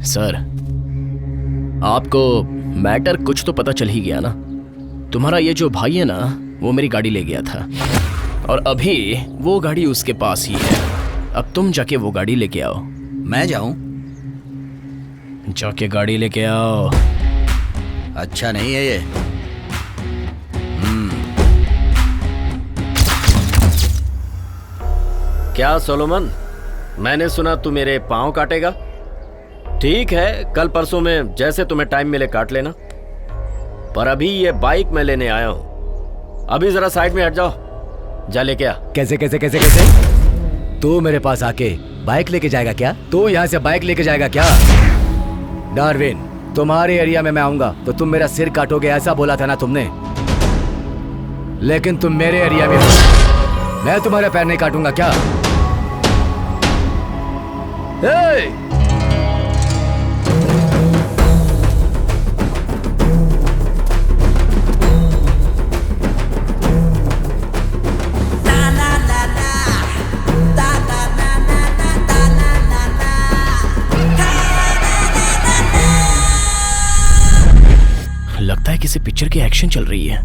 सर, आपको मैटर कुछ तो पता चल ही गया ना। तुम्हारा ये जो भाई है ना, वो मेरी गाड़ी ले गया था और अभी वो गाड़ी उसके पास ही है। अब तुम जाके वो गाड़ी लेके आओ। मैं जाऊं? जाके गाड़ी लेके आओ। अच्छा नहीं है ये। क्या सोलोमन, मैंने सुना तू मेरे पाँव काटेगा? ठीक है, कल परसों में जैसे तुम्हें टाइम मिले काट लेना, पर अभी ये बाइक मैं लेने आया हूं। अभी जरा साइड में हट जाओ, जा लेके आ। कैसे कैसे कैसे कैसे? तू मेरे पास आके बाइक लेके जाएगा क्या? तू यहाँ से बाइक लेके जाएगा क्या? डार्विन, तुम्हारे एरिया में मैं आऊंगा तो तुम मेरा सिर काटोगे, ऐसा बोला था ना तुमने। लेकिन तुम मेरे एरिया में हो, मैं तुम्हारे पैर नहीं काटूंगा क्या? लगता है किसी पिक्चर की एक्शन चल रही है।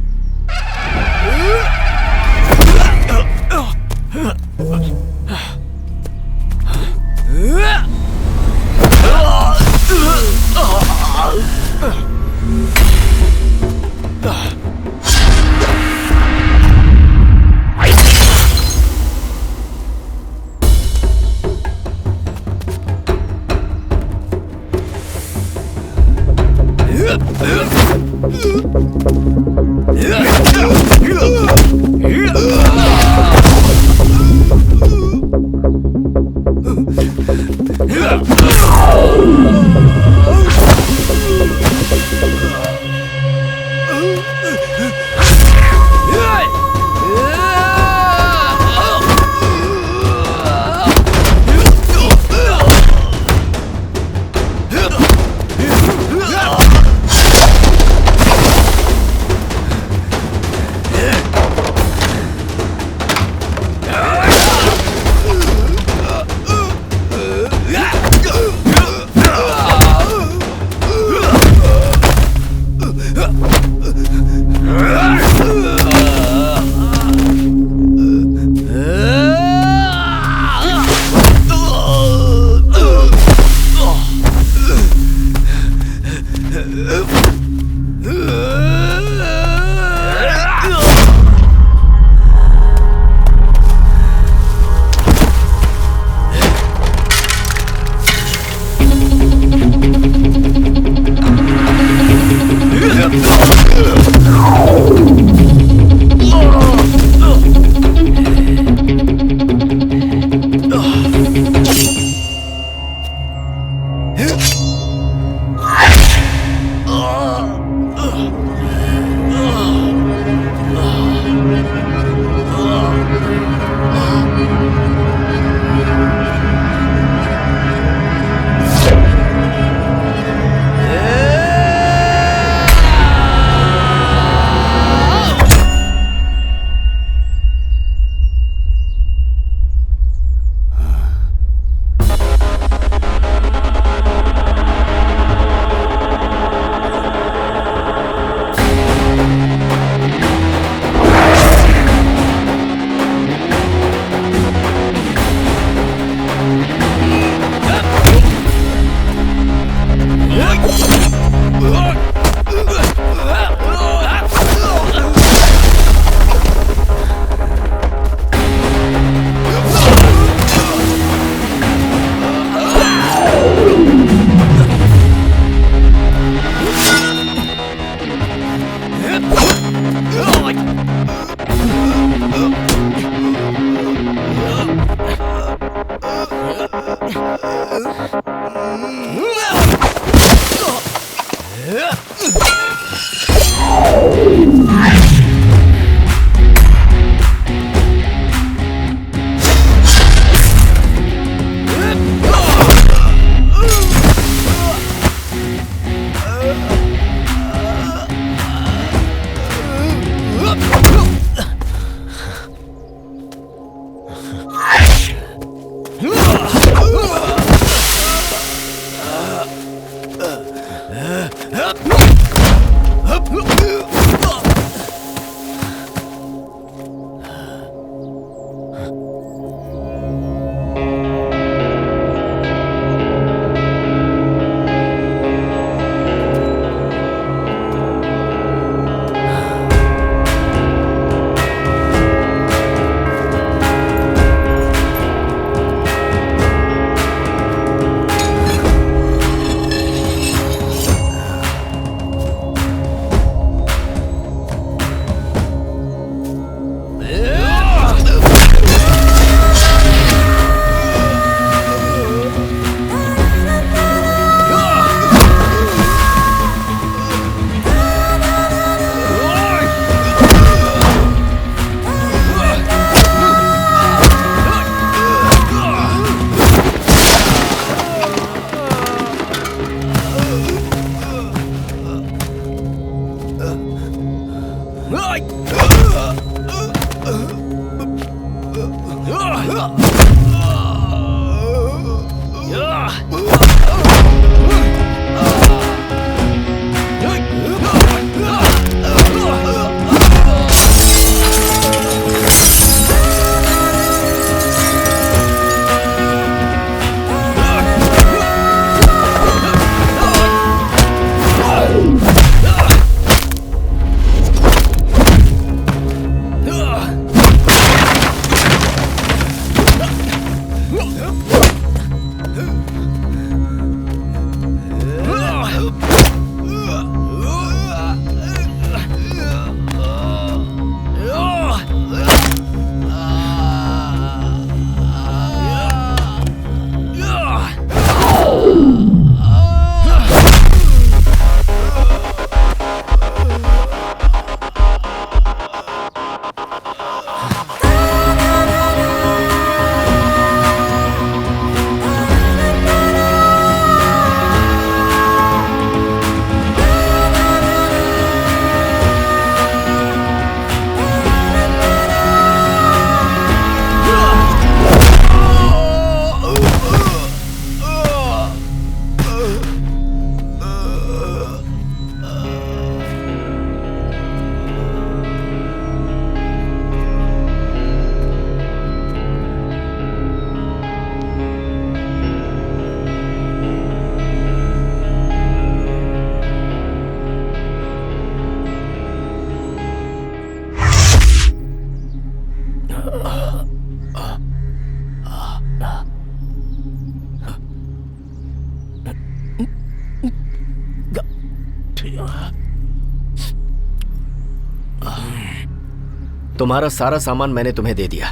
तुम्हारा सारा सामान मैंने तुम्हें दे दिया।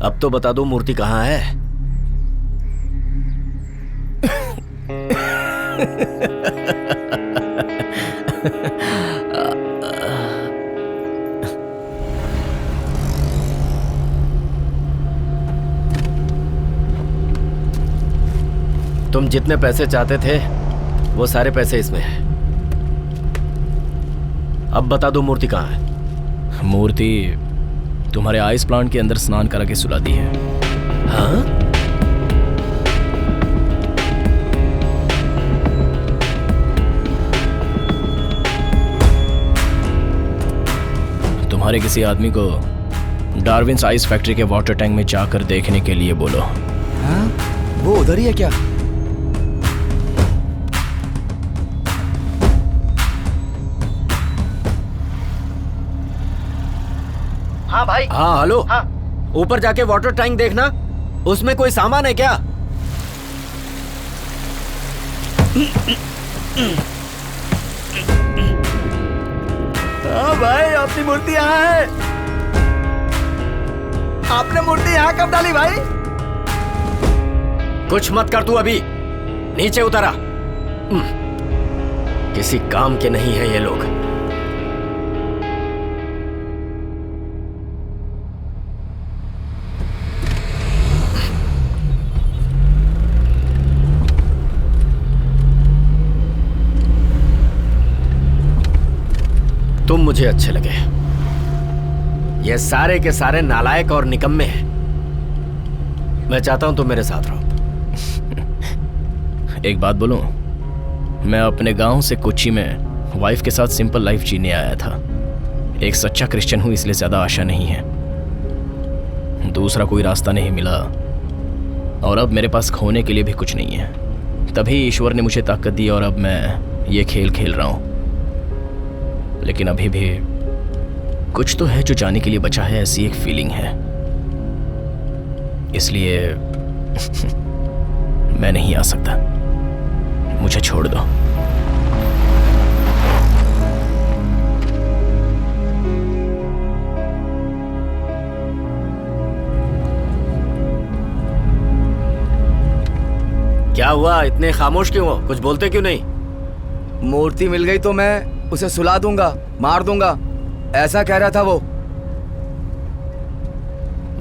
अब तो बता दो मूर्ति कहाँ है? तुम जितने पैसे चाहते थे वो सारे पैसे इसमें हैं। अब बता दो मूर्ति कहाँ है? मूर्ति तुम्हारे आइस प्लांट के अंदर स्नान करा के सुला दी है। हाँ? तुम्हारे किसी आदमी को डार्विन्स आइस फैक्ट्री के वाटर टैंक में जाकर देखने के लिए बोलो। हाँ? वो उधर ही है क्या? हाँ भाई। हाँ हेलो। हाँ। ऊपर जाके वाटर टैंक देखना, उसमें कोई सामान है क्या? हाँ भाई, अपनी मूर्ति यहाँ है। आपने मूर्ति यहाँ कब डाली भाई? कुछ मत कर तू, अभी नीचे उतरा। किसी काम के नहीं है ये लोग। तुम मुझे अच्छे लगे। ये सारे के सारे नालायक और निकम्मे हैं। मैं चाहता हूं तुम मेरे साथ रहो। एक बात बोलूं, मैं अपने गांव से कोच्चि में वाइफ के साथ सिंपल लाइफ जीने आया था। एक सच्चा क्रिश्चियन हूं, इसलिए ज्यादा आशा नहीं है। दूसरा कोई रास्ता नहीं मिला और अब मेरे पास खोने के लिए भी कुछ नहीं है। तभी ईश्वर ने मुझे ताकत दी और अब मैं ये खेल खेल रहा हूं। लेकिन अभी भी कुछ तो है जो जाने के लिए बचा है, ऐसी एक फीलिंग है। इसलिए मैं नहीं आ सकता, मुझे छोड़ दो। क्या हुआ, इतने खामोश क्यों हो? कुछ बोलते क्यों नहीं? मूर्ति मिल गई तो मैं उसे सुला दूंगा, मार दूंगा, ऐसा कह रहा था वो।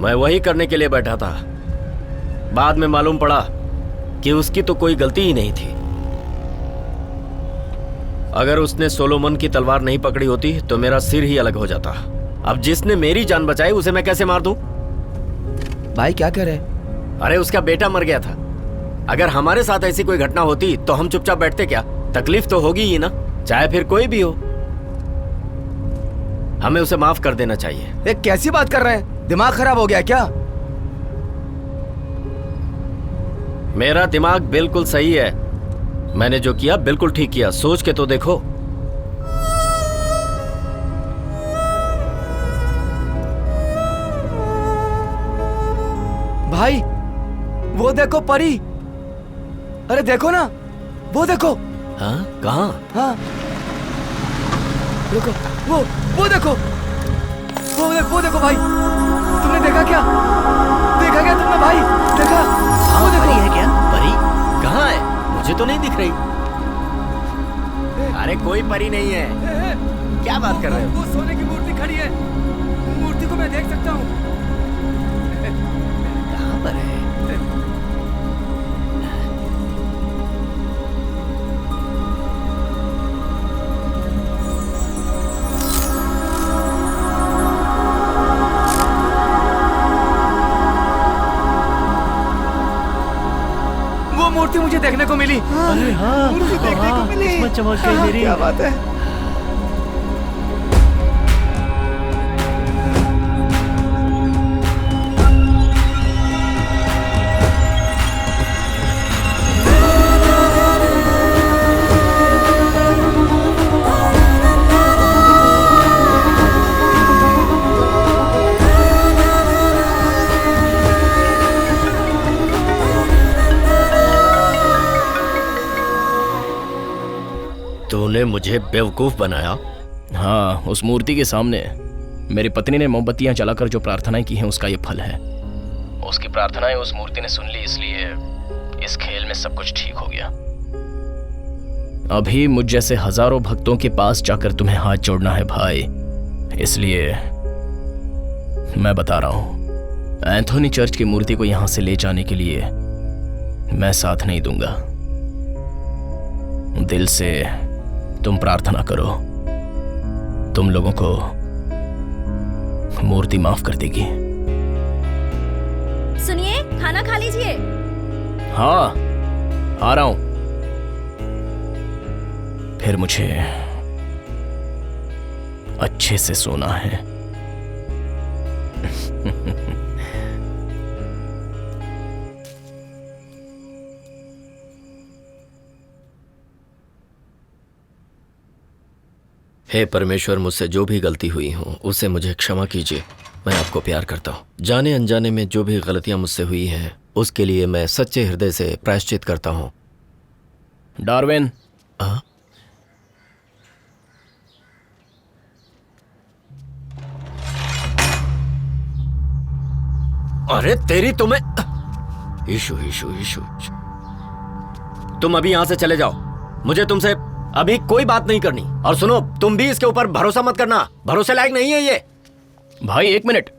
मैं वही करने के लिए बैठा था। बाद में मालूम पड़ा कि उसकी तो कोई गलती ही नहीं थी। अगर उसने सोलोमन की तलवार नहीं पकड़ी होती तो मेरा सिर ही अलग हो जाता। अब जिसने मेरी जान बचाई उसे मैं कैसे मार दूं? भाई क्या कह रहे? अरे उसका बेटा मर गया था। अगर हमारे साथ ऐसी कोई घटना होती तो हम चुपचाप बैठते क्या? तकलीफ तो होगी ही ना, चाहे फिर कोई भी हो। हमें उसे माफ कर देना चाहिए। ये कैसी बात कर रहे हैं? दिमाग खराब हो गया क्या? मेरा दिमाग बिल्कुल सही है। मैंने जो किया बिल्कुल ठीक किया। सोच के तो देखो। भाई वो देखो परी। अरे देखो ना, वो देखो। हाँ कहाँ? हाँ देखो, वो देखो, वो देखो भाई। तुमने देखा क्या? देखा क्या तुमने भाई? देखा? वो देखो। परी है क्या? परी कहाँ है? मुझे तो नहीं दिख रही। अरे कोई परी नहीं है। क्या बात कर रहे हो? वो सोने की मूर्ति खड़ी है। मूर्ति को मैं देख सकता हूँ। कहाँ पर है? मूर्ति मुझे देखने को मिली। अरे हाँ, मूर्ति देखने को मिली। किस्मत चमक गई मेरी। क्या बात है? तूने मुझे बेवकूफ बनाया। हाँ, उस मूर्ति के सामने मेरी पत्नी ने मोमबत्तियां जलाकर जो प्रार्थनाएं की हैं उसका ये फल है। उसकी प्रार्थनाएं उस मूर्ति ने सुन ली, इसलिए इस खेल में सब कुछ ठीक हो गया। अभी मुझ जैसे हजारों भक्तों के पास जाकर तुम्हें हाथ जोड़ना है भाई, इसलिए मैं बता रहा हूं, एंथोनी चर्च की मूर्ति को यहां से ले जाने के लिए मैं साथ नहीं दूंगा। दिल से तुम प्रार्थना करो, तुम लोगों को मूर्ति माफ कर देगी। सुनिए, खाना खा लीजिए। हाँ, आ रहा हूं। फिर मुझे अच्छे से सोना है। हे परमेश्वर, मुझसे जो भी गलती हुई हो उसे मुझे क्षमा कीजिए। मैं आपको प्यार करता हूँ। जाने अनजाने में जो भी गलतियां मुझसे हुई हैं उसके लिए मैं सच्चे हृदय से प्रायश्चित करता हूँ। डार्विन, अरे तेरी तुम्हें यीशु यीशु यीशु, तुम अभी यहाँ से चले जाओ, मुझे तुमसे अभी कोई बात नहीं करनी। और सुनो, तुम भी इसके ऊपर भरोसा मत करना, भरोसे लायक नहीं है ये। भाई एक मिनट।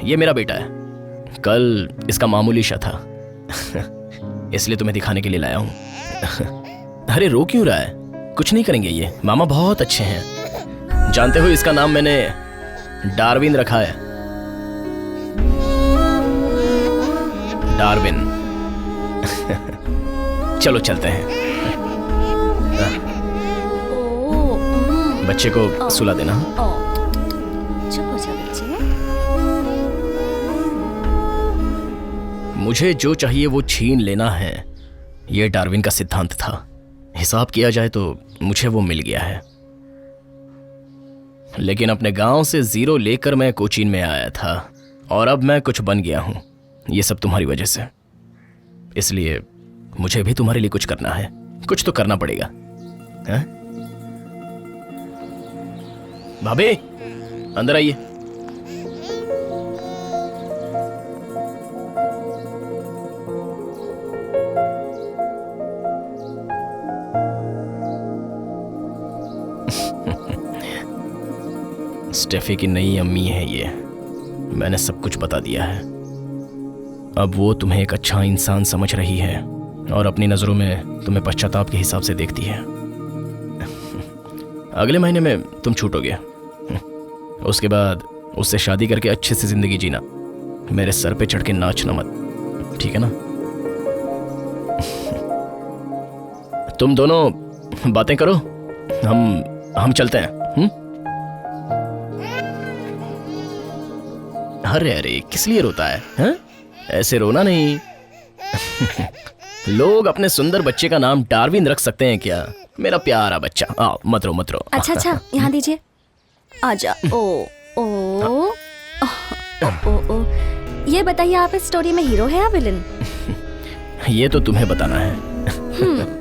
ये मेरा बेटा है, कल इसका मामूली सा था इसलिए तुम्हें दिखाने के लिए लाया हूं। अरे रो क्यों रहा है? कुछ नहीं करेंगे ये, मामा बहुत अच्छे हैं। जानते हो इसका नाम मैंने डार्विन रखा है। डार्विन चलो चलते हैं। बच्चे को सुला देना। चुप हो जा बच्चे। मुझे जो चाहिए वो छीन लेना है, ये डार्विन का सिद्धांत था। हिसाब किया जाए तो मुझे वो मिल गया है, लेकिन अपने गांव से जीरो लेकर मैं कोचीन में आया था और अब मैं कुछ बन गया हूं। ये सब तुम्हारी वजह से, इसलिए मुझे भी तुम्हारे लिए कुछ करना है। कुछ तो करना पड़ेगा। हैं? भाभी, अंदर आइए। स्टेफी की नई अम्मी है ये। मैंने सब कुछ बता दिया है। अब वो तुम्हें एक अच्छा इंसान समझ रही है और अपनी नजरों में तुम्हें पश्चाताप के हिसाब से देखती है। अगले महीने में तुम छूटोगे। उसके बाद उससे शादी करके अच्छे से जिंदगी जीना। मेरे सर पे चढ़ के नाचना मत, ठीक है ना? तुम दोनों बातें करो, हम चलते हैं। अरे अरे, किस लिए रोता है? हैं? ऐसे रोना नहीं। लोग अपने सुंदर बच्चे का नाम डार्विन रख सकते हैं क्या? मेरा प्यारा बच्चा। आओ, मत रो मत रो। अच्छा, यहाँ दीजिए। आजा। ओ ओ ओ ओ। ये बताइए, आप इस स्टोरी में हीरो है या विलन? ये तो तुम्हें बताना है।